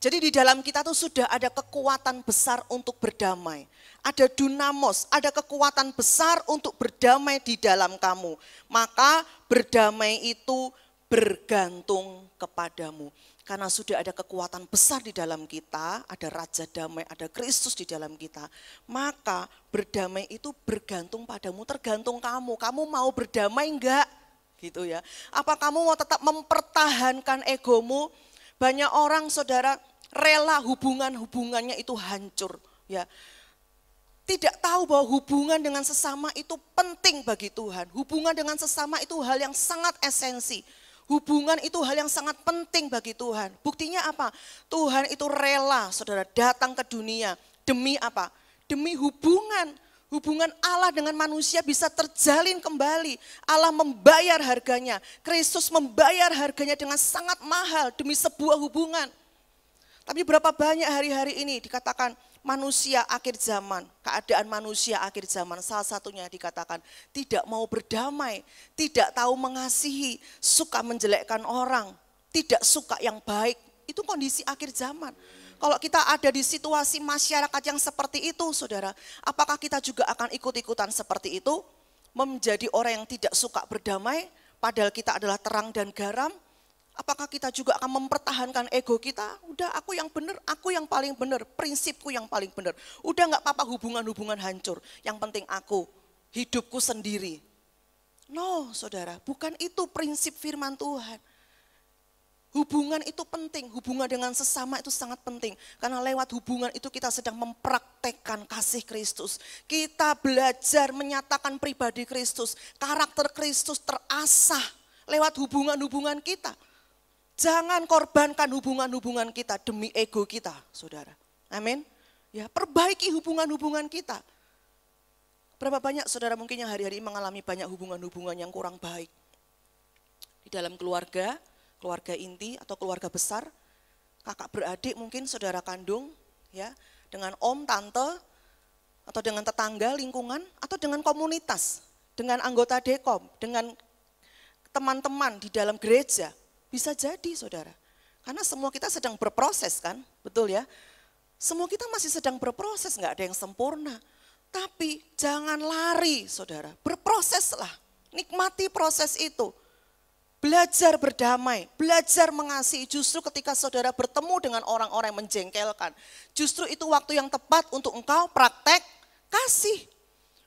Jadi di dalam kita tuh sudah ada kekuatan besar untuk berdamai. Ada dunamos, ada kekuatan besar untuk berdamai di dalam kamu. Maka berdamai itu bergantung kepadamu. Karena sudah ada kekuatan besar di dalam kita, ada Raja Damai, ada Kristus di dalam kita. Maka berdamai itu bergantung padamu, tergantung kamu. Kamu mau berdamai enggak? Gitu ya. Apa kamu mau tetap mempertahankan egomu? Banyak orang saudara rela hubungannya itu hancur. Ya. Tidak tahu bahwa hubungan dengan sesama itu penting bagi Tuhan. Hubungan dengan sesama itu hal yang sangat esensi. Hubungan itu hal yang sangat penting bagi Tuhan. Buktinya apa? Tuhan itu rela saudara datang ke dunia. Demi apa? Demi hubungan. Hubungan Allah dengan manusia bisa terjalin kembali. Allah membayar harganya. Kristus membayar harganya dengan sangat mahal demi sebuah hubungan. Tapi berapa banyak hari-hari ini dikatakan manusia akhir zaman, keadaan manusia akhir zaman, salah satunya dikatakan tidak mau berdamai, tidak tahu mengasihi, suka menjelekkan orang, tidak suka yang baik. Itu kondisi akhir zaman. Kalau kita ada di situasi masyarakat yang seperti itu, saudara, apakah kita juga akan ikut-ikutan seperti itu? Menjadi orang yang tidak suka berdamai, padahal kita adalah terang dan garam. Apakah kita juga akan mempertahankan ego kita? Udah aku yang benar, aku yang paling benar, prinsipku yang paling benar. Udah gak apa-apa hubungan-hubungan hancur, yang penting aku, hidupku sendiri. No saudara, bukan itu prinsip firman Tuhan. Hubungan itu penting, hubungan dengan sesama itu sangat penting. Karena lewat hubungan itu kita sedang mempraktekkan kasih Kristus. Kita belajar menyatakan pribadi Kristus, karakter Kristus terasah lewat hubungan-hubungan kita. Jangan korbankan hubungan-hubungan kita demi ego kita, saudara. Amin. Ya, perbaiki hubungan-hubungan kita. Berapa banyak saudara mungkin yang hari-hari mengalami banyak hubungan-hubungan yang kurang baik. Di dalam keluarga, keluarga inti atau keluarga besar, kakak beradik mungkin saudara kandung, ya, dengan om, tante, atau dengan tetangga, lingkungan, atau dengan komunitas, dengan anggota dekom, dengan teman-teman di dalam gereja. Bisa jadi saudara, karena semua kita sedang berproses kan, betul ya. Semua kita masih sedang berproses, gak ada yang sempurna. Tapi jangan lari saudara, berproseslah, nikmati proses itu. Belajar berdamai, belajar mengasihi. Justru ketika saudara bertemu dengan orang-orang yang menjengkelkan, justru itu waktu yang tepat untuk engkau praktek kasih.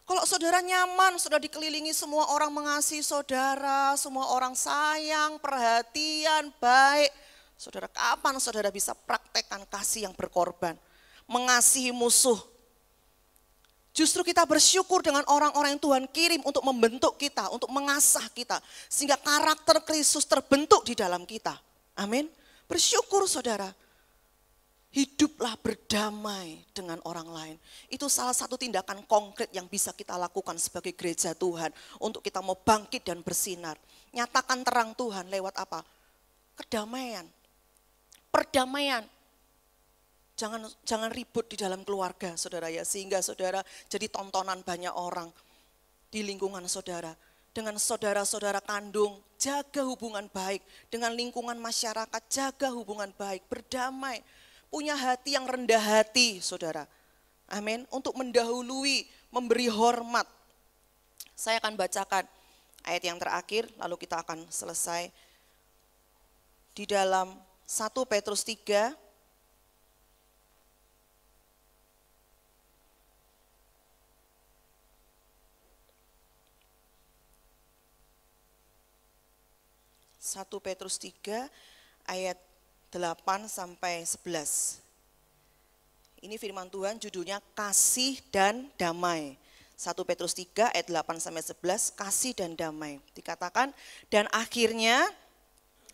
Kalau saudara nyaman, saudara dikelilingi semua orang mengasihi saudara, semua orang sayang, perhatian, baik. Saudara, kapan saudara bisa praktekkan kasih yang berkorban? Mengasihi musuh. Justru kita bersyukur dengan orang-orang yang Tuhan kirim untuk membentuk kita, untuk mengasah kita. Sehingga karakter Kristus terbentuk di dalam kita. Amin. Bersyukur saudara. Hiduplah berdamai dengan orang lain. Itu salah satu tindakan konkret yang bisa kita lakukan sebagai gereja Tuhan. Untuk kita mau bangkit dan bersinar. Nyatakan terang Tuhan lewat apa? Kedamaian. Perdamaian. Jangan ribut di dalam keluarga saudara ya. Sehingga saudara jadi tontonan banyak orang di lingkungan saudara. Dengan saudara-saudara kandung, jaga hubungan baik. Dengan lingkungan masyarakat, jaga hubungan baik. Berdamai. Punya hati yang rendah hati, saudara. Amin. Untuk mendahului, memberi hormat. Saya akan bacakan ayat yang terakhir, lalu kita akan selesai. Di dalam 1 Petrus 3 1 Petrus 3 ayat 8 sampai 11. Ini firman Tuhan judulnya kasih dan damai. 1 Petrus 3 ayat 8 sampai 11, kasih dan damai. Dikatakan, dan akhirnya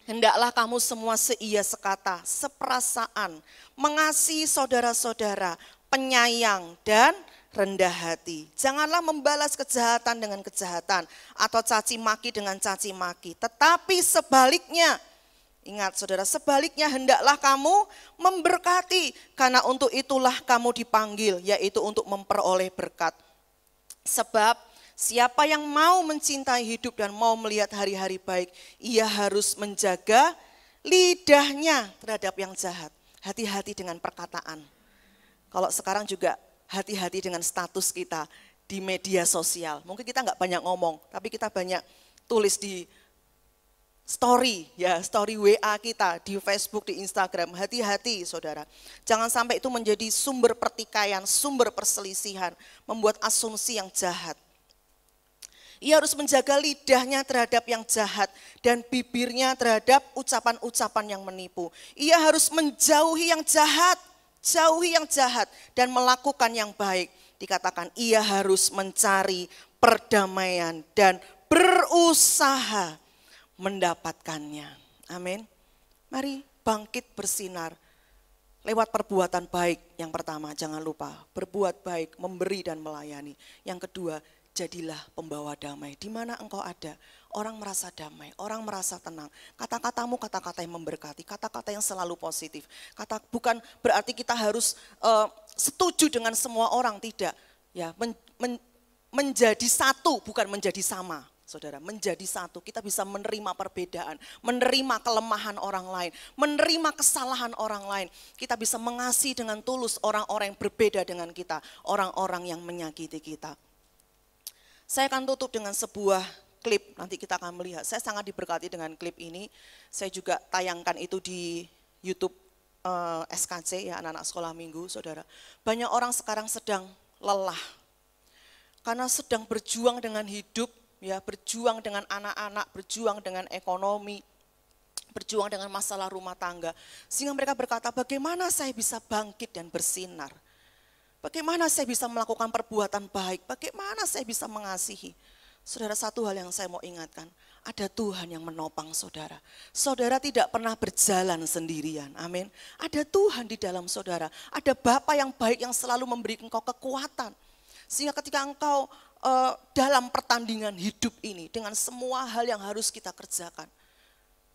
hendaklah kamu semua seia sekata, seperasaan, mengasihi saudara-saudara, penyayang dan rendah hati. Janganlah membalas kejahatan dengan kejahatan atau caci maki dengan caci maki. Tetapi sebaliknya, ingat saudara, sebaliknya hendaklah kamu memberkati, karena untuk itulah kamu dipanggil, yaitu untuk memperoleh berkat. Sebab siapa yang mau mencintai hidup dan mau melihat hari-hari baik, ia harus menjaga lidahnya terhadap yang jahat. Hati-hati dengan perkataan. Kalau sekarang juga hati-hati dengan status kita di media sosial. Mungkin kita nggak banyak ngomong, tapi kita banyak tulis di story, ya story WA kita, di Facebook, di Instagram. Hati-hati saudara, jangan sampai itu menjadi sumber pertikaian, sumber perselisihan, membuat asumsi yang jahat. Ia harus menjaga lidahnya terhadap yang jahat dan bibirnya terhadap ucapan-ucapan yang menipu. Ia harus menjauhi yang jahat, jauhi yang jahat dan melakukan yang baik. Dikatakan ia harus mencari perdamaian dan berusaha mendapatkannya. Amin. Mari bangkit bersinar lewat perbuatan baik. Yang pertama, jangan lupa berbuat baik, memberi dan melayani. Yang kedua, jadilah pembawa damai. Di mana engkau ada, orang merasa damai, orang merasa tenang. Kata-katamu kata-kata yang memberkati, kata-kata yang selalu positif. Bukan berarti kita harus setuju dengan semua orang, tidak. Ya, menjadi satu, bukan menjadi sama. Saudara, menjadi satu, kita bisa menerima perbedaan, menerima kelemahan orang lain, menerima kesalahan orang lain. Kita bisa mengasihi dengan tulus orang-orang yang berbeda dengan kita, orang-orang yang menyakiti kita. Saya akan tutup dengan sebuah klip, nanti kita akan melihat. Saya sangat diberkati dengan klip ini. Saya juga tayangkan itu di YouTube SKC, ya anak-anak sekolah minggu, saudara. Banyak orang sekarang sedang lelah, karena sedang berjuang dengan hidup, ya berjuang dengan anak-anak, berjuang dengan ekonomi, berjuang dengan masalah rumah tangga. Sehingga mereka berkata, bagaimana saya bisa bangkit dan bersinar? Bagaimana saya bisa melakukan perbuatan baik? Bagaimana saya bisa mengasihi? Saudara, satu hal yang saya mau ingatkan, ada Tuhan yang menopang saudara. Saudara tidak pernah berjalan sendirian, amin. Ada Tuhan di dalam saudara, ada Bapa yang baik yang selalu memberi engkau kekuatan. Sehingga ketika engkau dalam pertandingan hidup ini, dengan semua hal yang harus kita kerjakan,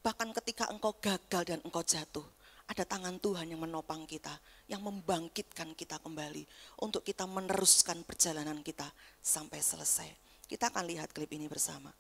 bahkan ketika engkau gagal dan engkau jatuh, ada tangan Tuhan yang menopang kita, yang membangkitkan kita kembali, untuk kita meneruskan perjalanan kita sampai selesai. Kita akan lihat klip ini bersama.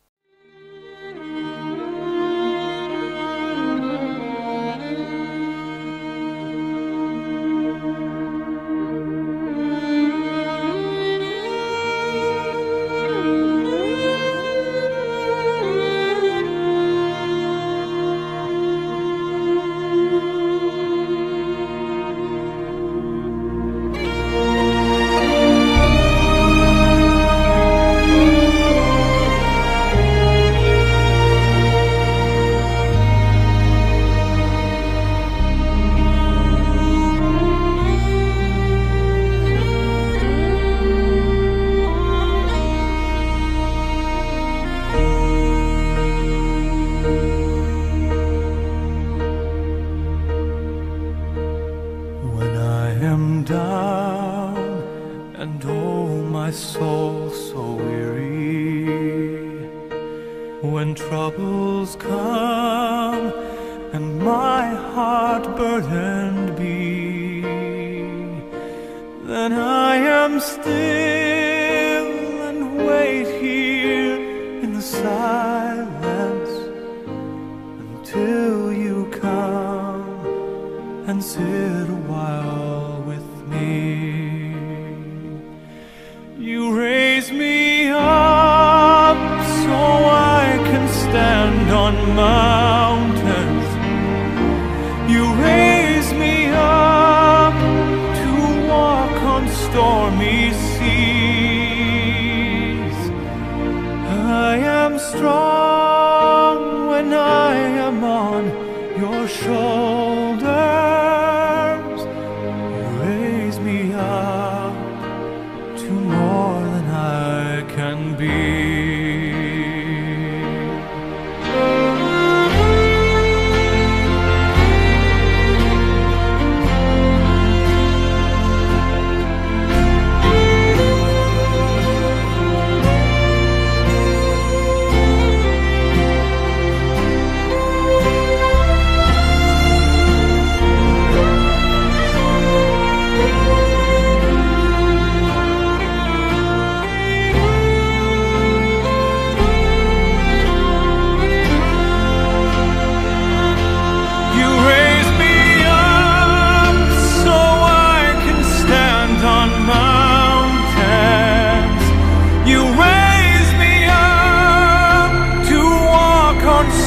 your shoulders. You raise me up to more than I can be.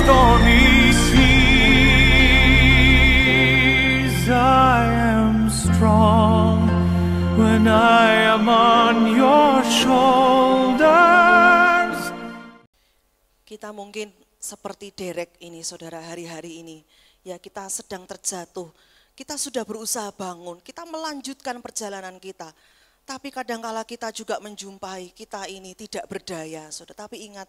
Stormy seas, I am strong when I am on your shoulders. Kita mungkin seperti Derek ini, saudara, hari-hari ini. Ya, kita sedang terjatuh. Kita sudah berusaha bangun, kita melanjutkan perjalanan kita. Tapi kadangkala kita juga menjumpai kita ini tidak berdaya, saudara. Tapi ingat,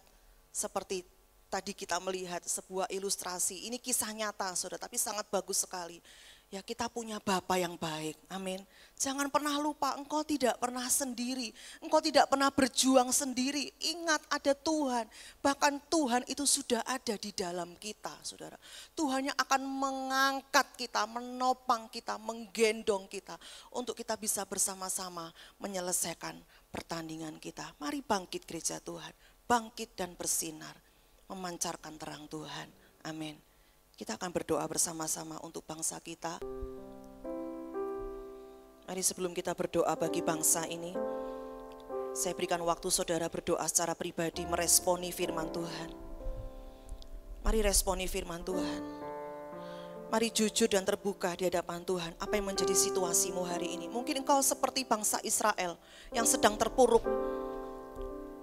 seperti tadi kita melihat sebuah ilustrasi, ini kisah nyata saudara, tapi sangat bagus sekali. Ya, kita punya Bapa yang baik, amin. Jangan pernah lupa, engkau tidak pernah sendiri, engkau tidak pernah berjuang sendiri. Ingat ada Tuhan, bahkan Tuhan itu sudah ada di dalam kita saudara. Tuhan yang akan mengangkat kita, menopang kita, menggendong kita, untuk kita bisa bersama-sama menyelesaikan pertandingan kita. Mari bangkit gereja Tuhan, bangkit dan bersinar, memancarkan terang Tuhan. Amin. Kita akan berdoa bersama-sama untuk bangsa kita. Mari sebelum kita berdoa bagi bangsa ini, saya berikan waktu saudara berdoa secara pribadi, meresponi firman Tuhan. Mari responi firman Tuhan. Mari jujur dan terbuka di hadapan Tuhan. Apa yang menjadi situasimu hari ini? Mungkin engkau seperti bangsa Israel yang sedang terpuruk.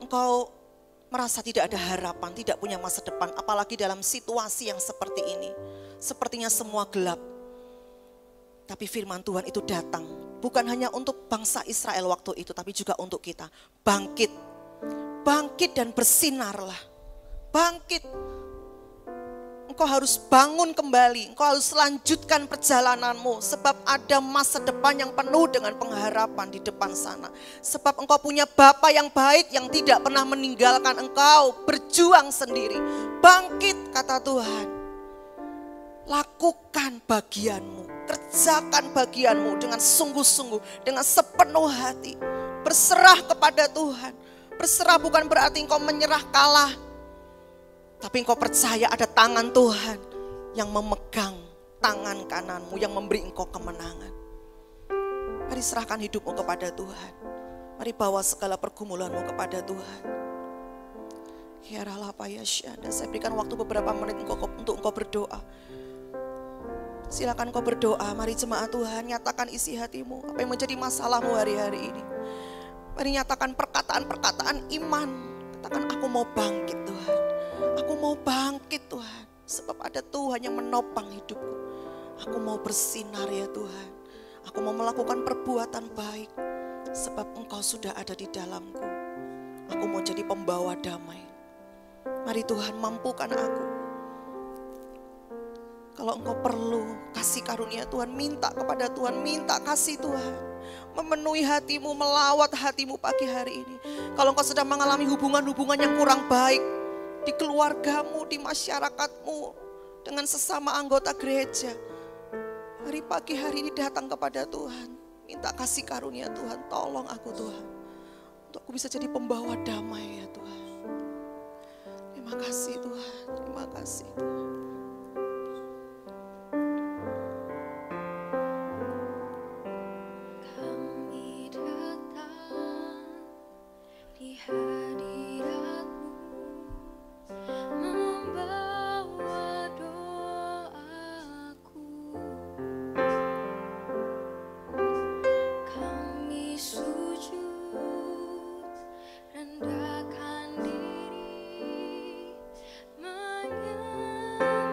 Engkau merasa tidak ada harapan, tidak punya masa depan, apalagi dalam situasi yang seperti ini. Sepertinya semua gelap. Tapi firman Tuhan itu datang, bukan hanya untuk bangsa Israel waktu itu, tapi juga untuk kita. Bangkit, bangkit dan bersinarlah. Bangkit. Engkau harus bangun kembali, engkau harus lanjutkan perjalananmu, sebab ada masa depan yang penuh dengan pengharapan di depan sana. Sebab engkau punya Bapa yang baik yang tidak pernah meninggalkan engkau berjuang sendiri. Bangkit, kata Tuhan. Lakukan bagianmu, kerjakan bagianmu dengan sungguh-sungguh, dengan sepenuh hati. Berserah kepada Tuhan. Berserah bukan berarti engkau menyerah kalah, tapi engkau percaya ada tangan Tuhan yang memegang tangan kananmu, yang memberi engkau kemenangan. Mari serahkan hidupmu kepada Tuhan. Mari bawa segala pergumulanmu kepada Tuhan. Saya berikan waktu beberapa menit untuk engkau berdoa. Silakan engkau berdoa. Mari jemaat Tuhan, nyatakan isi hatimu, apa yang menjadi masalahmu hari-hari ini. Mari nyatakan perkataan-perkataan iman. Katakan, aku mau bangkit Tuhan. Aku mau bangkit Tuhan, sebab ada Tuhan yang menopang hidupku. Aku mau bersinar ya Tuhan. Aku mau melakukan perbuatan baik, sebab Engkau sudah ada di dalamku. Aku mau jadi pembawa damai. Mari Tuhan, mampukan aku. Kalau Engkau perlu kasih karunia Tuhan, minta kepada Tuhan, minta kasih Tuhan. Memenuhi hatimu, melawat hatimu pagi hari ini. Kalau Engkau sedang mengalami hubungan-hubungan yang kurang baik, di keluargamu, di masyarakatmu, dengan sesama anggota gereja, hari pagi hari ini datang kepada Tuhan. Minta kasih karunia Tuhan, tolong aku Tuhan. Untuk aku bisa jadi pembawa damai ya Tuhan. Terima kasih Tuhan, terima kasih Tuhan. Kami datang di hadirat-Mu, membawa doaku. Kami sujud, rendahkan diri, menyembah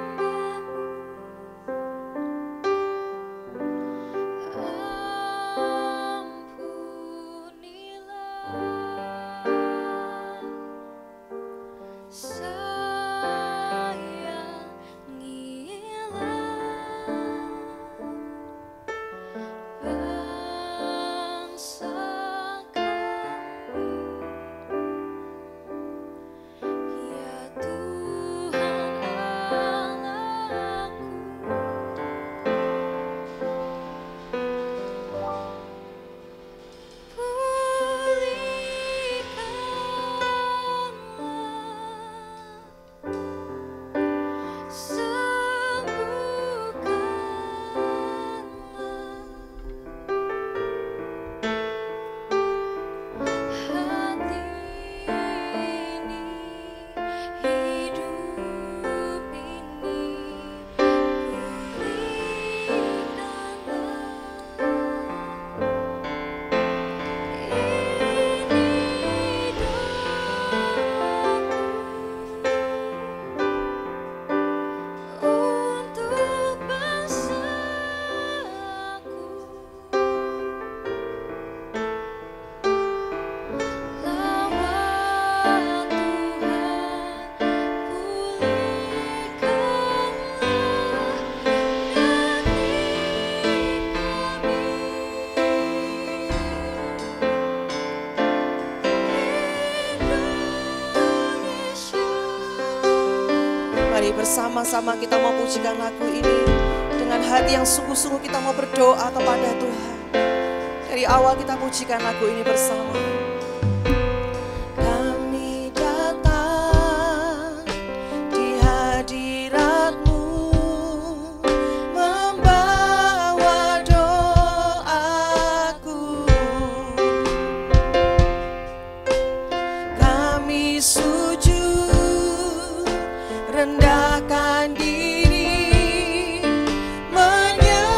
bersama-sama kita mau pujikan lagu ini. Dengan hati yang sungguh-sungguh kita mau berdoa kepada Tuhan. Dari awal kita pujikan lagu ini bersama. Kami datang di hadirat-Mu, membawa doaku. Kami sujud, rendahkan diri, menyembah-Mu.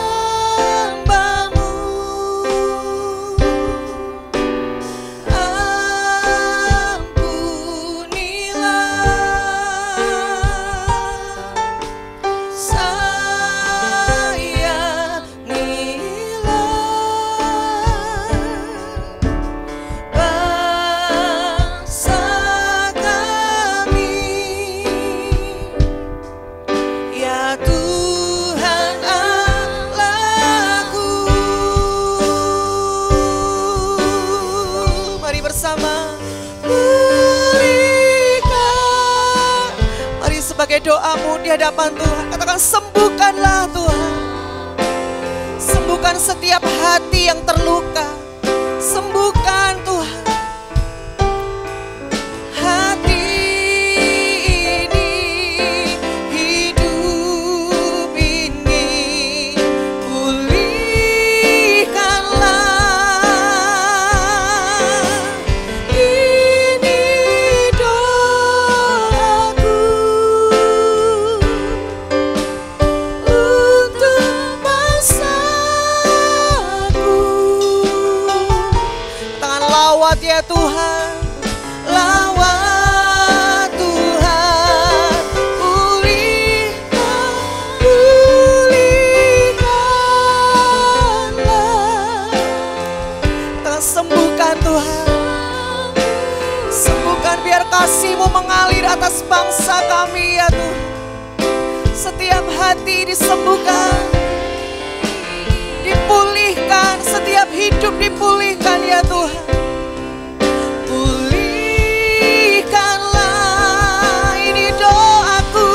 Sebagai doamu di hadapan Tuhan, katakan sembuhkanlah Tuhan. Sembuhkan setiap hati yang terluka. Sembuhkan Tuhan. Hati ini, hidup ini, pulihkanlah. Ini doaku untuk bangsaku. Tangan lawat ya Tuhan, lawat Tuhan, pulihkanlah. Tangan sembuhkan Tuhan, sembuhkan biar kasih-Mu mengalir atas bangsa kami ya Tuhan. Setiap hati disembuhkan, dipulihkan, setiap hidup dipulihkan ya Tuhan. Pulihkanlah, ini doaku,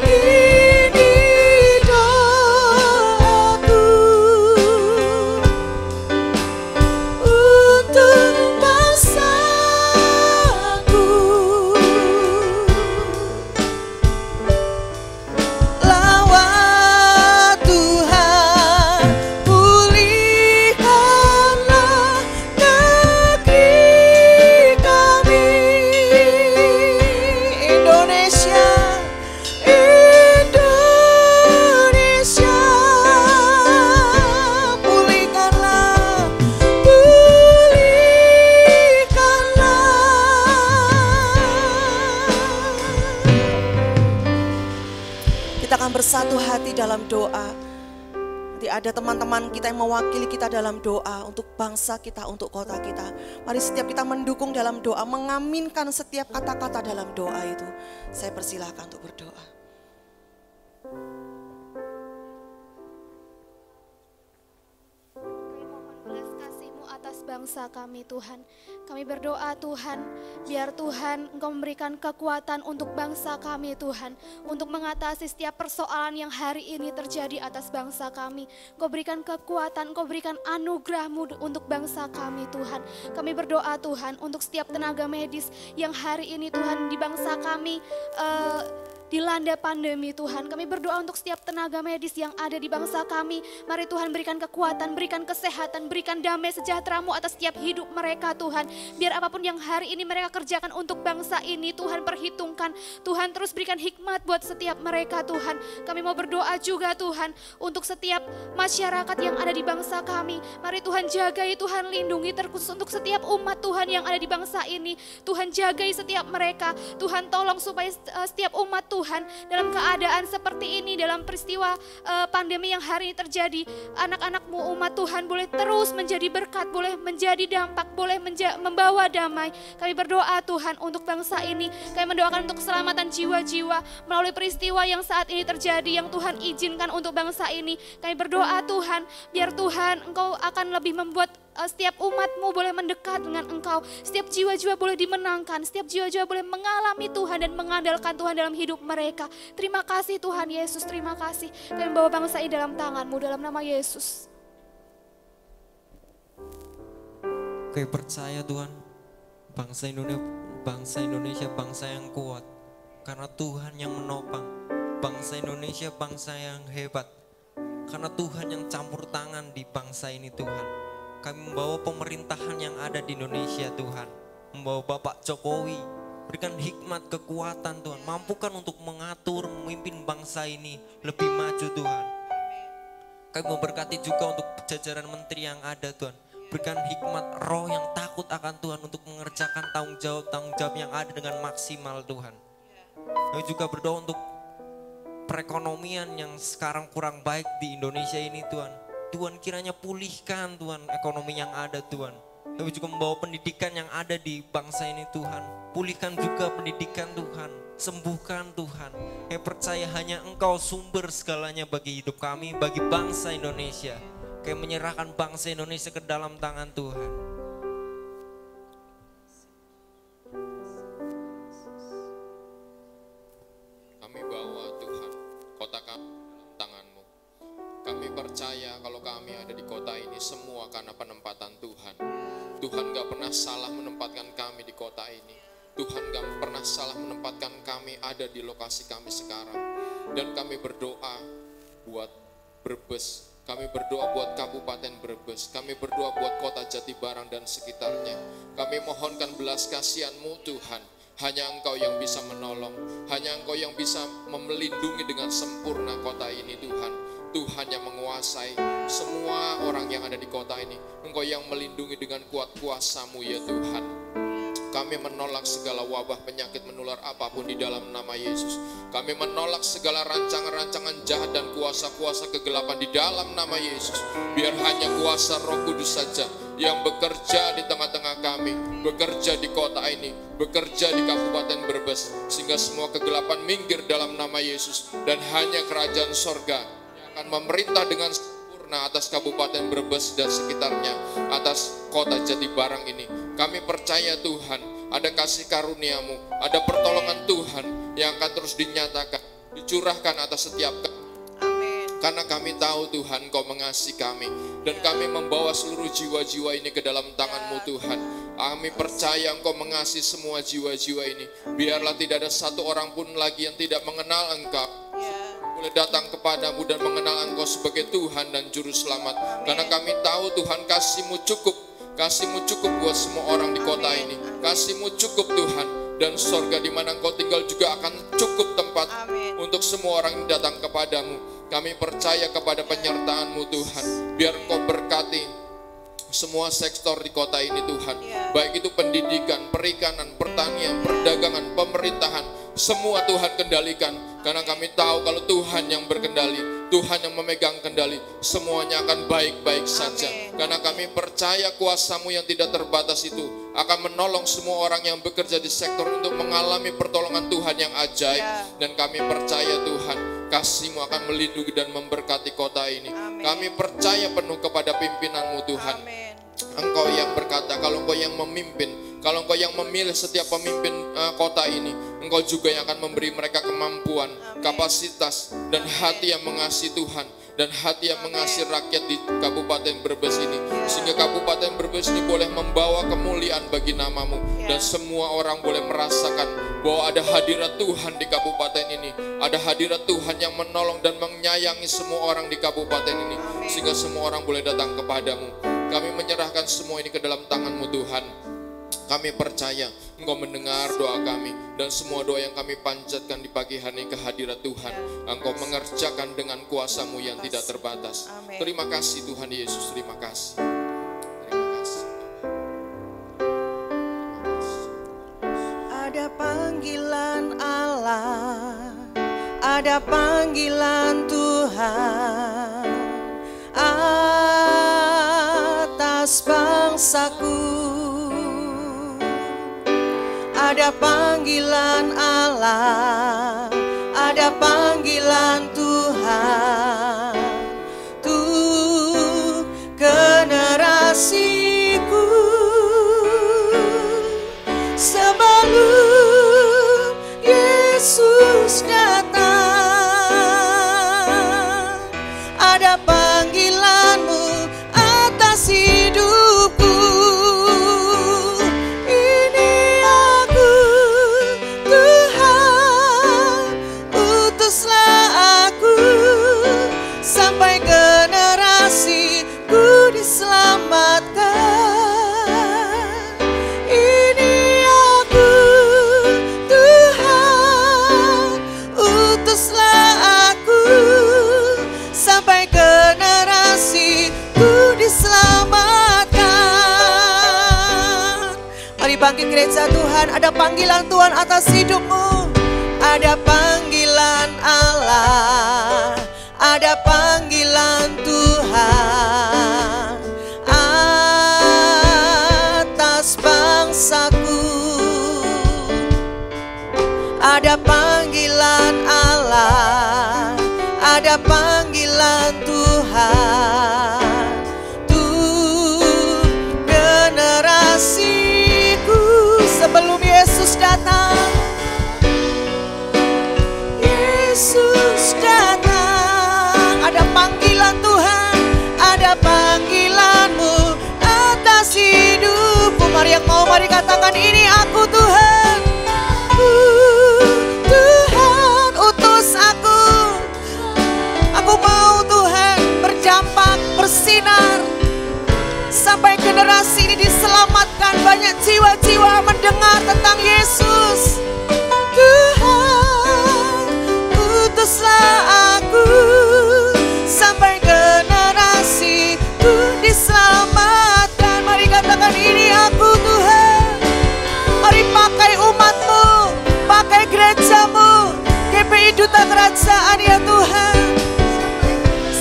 ini doaku untuk bangsaku. Lawat Tuhan, pulihkanlah negeri kami. Indonesia, Indonesia, pulihkanlah, pulihkanlah. Kita akan bersatu hati dalam doa. Nanti ada teman-teman kita yang mewakili kita dalam doa untuk bangsa kita, untuk kota kita. Mari setiap kita mendukung dalam doa, mengaminkan setiap kata-kata dalam doa itu. Saya persilahkan untuk berdoa. Kami mohon belas kasih-Mu atas bangsa kami Tuhan. Kami berdoa Tuhan, biar Tuhan Engkau memberikan kekuatan untuk bangsa kami Tuhan. Untuk mengatasi setiap persoalan yang hari ini terjadi atas bangsa kami. Engkau berikan kekuatan, Engkau berikan anugerah-Mu untuk bangsa kami Tuhan. Kami berdoa Tuhan untuk setiap tenaga medis yang hari ini Tuhan di bangsa kami dilanda pandemi Tuhan. Kami berdoa untuk setiap tenaga medis yang ada di bangsa kami. Mari Tuhan berikan kekuatan, berikan kesehatan, berikan damai sejahtera-Mu atas setiap hidup mereka Tuhan. Biar apapun yang hari ini mereka kerjakan untuk bangsa ini Tuhan perhitungkan. Tuhan terus berikan hikmat buat setiap mereka Tuhan. Kami mau berdoa juga Tuhan untuk setiap masyarakat yang ada di bangsa kami. Mari Tuhan jagai, Tuhan lindungi, terkhusus untuk setiap umat Tuhan yang ada di bangsa ini. Tuhan jagai setiap mereka. Tuhan tolong supaya setiap umat Tuhan dalam keadaan seperti ini, dalam peristiwa pandemi yang hari ini terjadi, anak-anak-Mu umat Tuhan boleh terus menjadi berkat, boleh menjadi dampak, boleh membawa damai. Kami berdoa Tuhan untuk bangsa ini. Kami mendoakan untuk keselamatan jiwa-jiwa melalui peristiwa yang saat ini terjadi, yang Tuhan izinkan untuk bangsa ini. Kami berdoa Tuhan, biar Tuhan Engkau akan lebih membuat setiap umat-Mu boleh mendekat dengan Engkau. Setiap jiwa-jiwa boleh dimenangkan, setiap jiwa-jiwa boleh mengalami Tuhan dan mengandalkan Tuhan dalam hidup mereka. Terima kasih Tuhan Yesus, terima kasih. Kami membawa bangsa ini dalam tangan-Mu, dalam nama Yesus. Kami percaya Tuhan, bangsa Indonesia bangsa yang kuat. Karena Tuhan yang menopang. Bangsa Indonesia bangsa yang hebat. Karena Tuhan yang campur tangan di bangsa ini Tuhan. Kami membawa pemerintahan yang ada di Indonesia Tuhan. Membawa Bapak Jokowi. Berikan hikmat, kekuatan Tuhan. Mampukan untuk mengatur, memimpin bangsa ini lebih maju Tuhan. Kami memberkati juga untuk jajaran menteri yang ada Tuhan. Berikan hikmat roh yang takut akan Tuhan untuk mengerjakan tanggung jawab yang ada dengan maksimal Tuhan. Kami juga berdoa untuk perekonomian yang sekarang kurang baik di Indonesia ini Tuhan. Tuhan kiranya pulihkan Tuhan ekonomi yang ada Tuhan. Kami juga membawa pendidikan yang ada di bangsa ini Tuhan. Pulihkan juga pendidikan Tuhan. Sembuhkan Tuhan. Kami percaya hanya Engkau sumber segalanya bagi hidup kami, bagi bangsa Indonesia. Kami menyerahkan bangsa Indonesia ke dalam tangan Tuhan. Kami bawa Tuhan kota kami dalam tangan-Mu. Kami percaya kalau kami ada di kota ini semua karena penempatan Tuhan. Tuhan gak pernah salah menempatkan kami di kota ini. Tuhan gak pernah salah menempatkan kami ada di lokasi kami sekarang. Dan kami berdoa buat Brebes. Kami berdoa buat Kabupaten Brebes. Kami berdoa buat kota Jatibarang dan sekitarnya. Kami mohonkan belas kasihan-Mu Tuhan. Hanya Engkau yang bisa menolong. Hanya Engkau yang bisa melindungi dengan sempurna kota ini Tuhan. Tuhan yang menguasai semua orang yang ada di kota ini. Engkau yang melindungi dengan kuat kuasa-Mu ya Tuhan. Kami menolak segala wabah penyakit menular apapun di dalam nama Yesus. Kami menolak segala rancangan-rancangan jahat dan kuasa-kuasa kegelapan di dalam nama Yesus. Biar hanya kuasa Roh Kudus saja yang bekerja di tengah-tengah kami, bekerja di kota ini, bekerja di Kabupaten Brebes, sehingga semua kegelapan minggir dalam nama Yesus. Dan hanya kerajaan sorga yang akan memerintah dengan sempurna atas Kabupaten Brebes dan sekitarnya, atas kota Jatibarang ini. Kami percaya Tuhan, ada kasih karunia-Mu, ada pertolongan Tuhan yang akan terus dinyatakan, dicurahkan atas setiap kami. Karena kami tahu Tuhan Kau mengasihi kami. Dan kami membawa seluruh jiwa-jiwa ini ke dalam tangan-Mu Tuhan. Kami percaya Engkau mengasihi semua jiwa-jiwa ini. Biarlah tidak ada satu orang pun lagi yang tidak mengenal Engkau. Boleh datang kepadamu dan mengenal Engkau sebagai Tuhan dan Juru Selamat. Karena kami tahu Tuhan kasih-Mu cukup. Kasih-Mu cukup buat semua orang di kota ini. Kasih-Mu cukup Tuhan. Dan sorga di mana Engkau tinggal juga akan cukup tempat untuk semua orang yang datang kepadamu. Kami percaya kepada penyertaan-Mu Tuhan. Biar Engkau berkati semua sektor di kota ini Tuhan. Baik itu pendidikan, perikanan, pertanian, perdagangan, pemerintahan. Semua Tuhan kendalikan. Karena kami tahu kalau Tuhan yang berkendali, Tuhan yang memegang kendali, semuanya akan baik-baik saja. Karena kami percaya kuasa-Mu yang tidak terbatas itu akan menolong semua orang yang bekerja di sektor untuk mengalami pertolongan Tuhan yang ajaib. Dan kami percaya Tuhan, kasih-Mu akan melindungi dan memberkati kota ini. Kami percaya penuh kepada pimpinan-Mu Tuhan. Engkau yang berkata, kalau Engkau yang memimpin, kalau Engkau yang memilih setiap pemimpin kota ini, Engkau juga yang akan memberi mereka kemampuan, kapasitas, dan hati yang mengasihi Tuhan, dan hati yang mengasihi rakyat di Kabupaten Brebes ini. Sehingga Kabupaten Brebes ini boleh membawa kemuliaan bagi nama-Mu. Dan semua orang boleh merasakan bahwa ada hadirat Tuhan di kabupaten ini. Ada hadirat Tuhan yang menolong dan menyayangi semua orang di kabupaten ini. Sehingga semua orang boleh datang kepadamu. Kami menyerahkan semua ini ke dalam tangan-Mu Tuhan. Kami percaya Engkau mendengar doa kami. Dan semua doa yang kami panjatkan di pagi hari ini ke hadirat Tuhan. Engkau mengerjakan dengan kuasa-Mu yang tidak terbatas. Terima kasih Tuhan Yesus, terima kasih. Terima kasih. Ada panggilan Allah, ada panggilan Tuhan atas bangsaku. Ada panggilan Allah, ada panggilan Tuhan untuk generasiku. Sebelum Yesus datang, sampai generasiku diselamatkan. Ini aku Tuhan, utuslah aku sampai generasiku diselamatkan. Mari bangkit gereja Tuhan, ada panggilan Tuhan atas hidupmu. Ada panggilan Allah, ada panggilan Tuhan atas bangsaku. Ada panggilan Allah, ada panggilan Tuhan untuk generasiku sebelum Yesus datang. Yesus datang, ada panggilan Tuhan, ada panggilanmu atas hidupku. Mari yang mau, mari katakan, ini aku Tuhan. Tuhan utus aku. Aku mau Tuhan berdampak, bersinar sampai generasi ini diselamatkan. Banyak jiwa-jiwa mendengar tentang Yesus. Tuhan utuslah aku sampai generasiku diselamatkan. Mari katakan, ini aku Tuhan. Mari pakai umatmu, pakai gerejamu, GPI Duta Kerajaan ya Tuhan.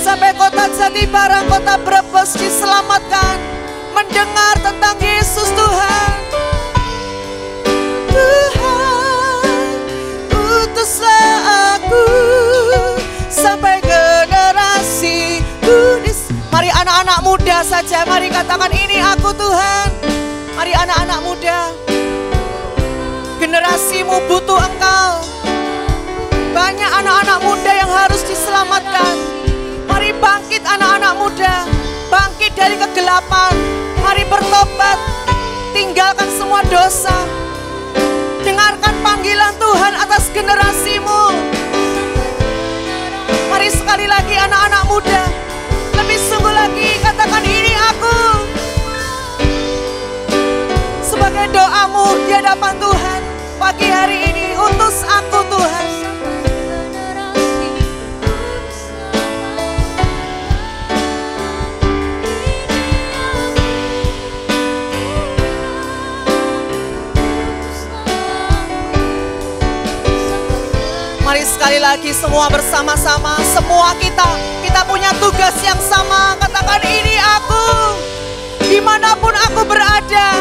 Sampai kota Jatibarang, kota Brebes diselamatkan, mendengar tentang Yesus Tuhan. Tuhan utuslah aku sampai generasiku. Mari anak-anak muda saja, mari katakan, ini aku Tuhan. Mari anak-anak muda, generasimu butuh engkau. Banyak anak-anak muda yang harus diselamatkan. Mari bangkit anak-anak muda, bangkit dari kegelapan. Mari bertobat, tinggalkan semua dosa. Dengarkan panggilan Tuhan atas generasimu. Mari sekali lagi anak-anak muda, lebih sungguh lagi katakan, ini aku. Sebagai doamu di hadapan Tuhan pagi hari ini, utus aku Tuhan. Mari sekali lagi semua bersama-sama, semua kita punya tugas yang sama. Katakan, ini aku. Dimanapun aku berada,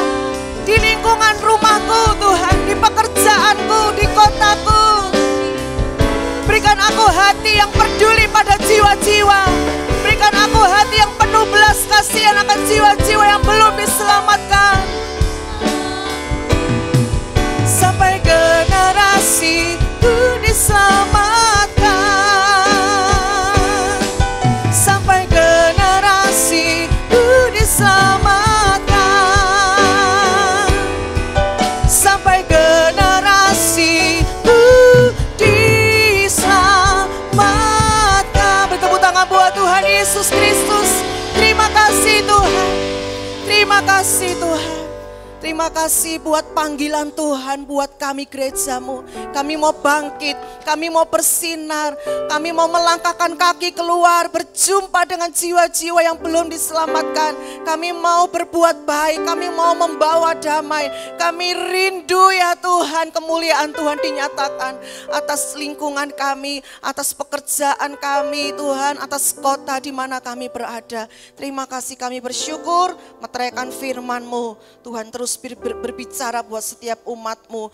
di lingkungan rumahku Tuhan, di pekerjaanku, di kotaku. Berikan aku hati yang peduli pada jiwa-jiwa. Berikan aku hati yang penuh belas kasihan akan jiwa-jiwa yang belum diselamatkan. Sampai generasiku diselamatkan. Sampai generasiku diselamatkan. Sampai generasiku diselamatkan. Bertepuk tangan buat Tuhan Yesus Kristus. Terima kasih Tuhan. Terima kasih Tuhan. Terima kasih buat panggilan Tuhan buat kami gerejamu. Kami mau bangkit, kami mau bersinar, kami mau melangkahkan kaki keluar, berjumpa dengan jiwa-jiwa yang belum diselamatkan. Kami mau berbuat baik, kami mau membawa damai. Kami rindu ya Tuhan, kemuliaan Tuhan dinyatakan atas lingkungan kami, atas pekerjaan kami Tuhan, atas kota di mana kami berada. Terima kasih, kami bersyukur meteraikan firman-Mu. Tuhan terus berbicara buat setiap umat-Mu.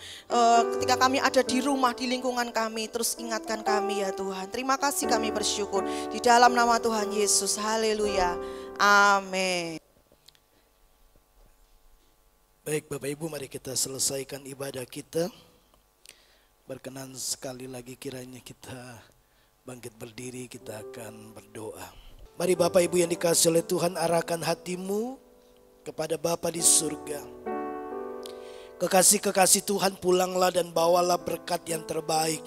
Ketika kami ada di rumah, di lingkungan kami, terus ingatkan kami ya Tuhan. Terima kasih, kami bersyukur. Di dalam nama Tuhan Yesus, haleluya, amin. Baik Bapak Ibu, mari kita selesaikan ibadah kita. Berkenan sekali lagi kiranya kita bangkit berdiri, kita akan berdoa. Mari Bapak Ibu yang dikasihi oleh Tuhan, arahkan hatimu kepada Bapa di surga. Kekasih-kekasih Tuhan, pulanglah dan bawalah berkat yang terbaik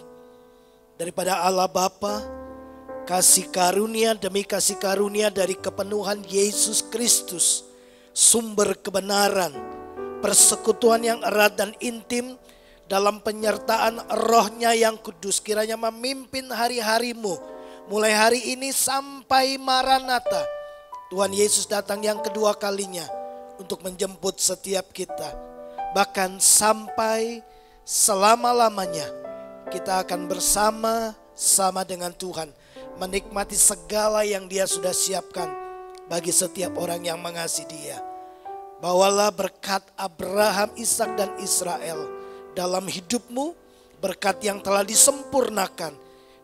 daripada Allah Bapa, kasih karunia demi kasih karunia dari kepenuhan Yesus Kristus, sumber kebenaran, persekutuan yang erat dan intim dalam penyertaan Roh-Nya yang kudus, kiranya memimpin hari-harimu mulai hari ini sampai Maranatha. Tuhan Yesus datang yang kedua kalinya untuk menjemput setiap kita. Bahkan sampai selama-lamanya kita akan bersama-sama dengan Tuhan, menikmati segala yang Dia sudah siapkan bagi setiap orang yang mengasihi Dia. Bawalah berkat Abraham, Ishak dan Israel dalam hidupmu, berkat yang telah disempurnakan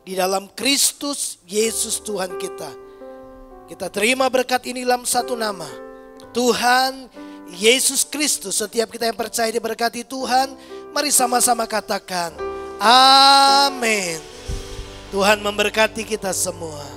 di dalam Kristus Yesus Tuhan kita. Kita terima berkat ini dalam satu nama, Tuhan Yesus Kristus. Setiap kita yang percaya diberkati Tuhan, mari sama-sama katakan amin. Tuhan memberkati kita semua.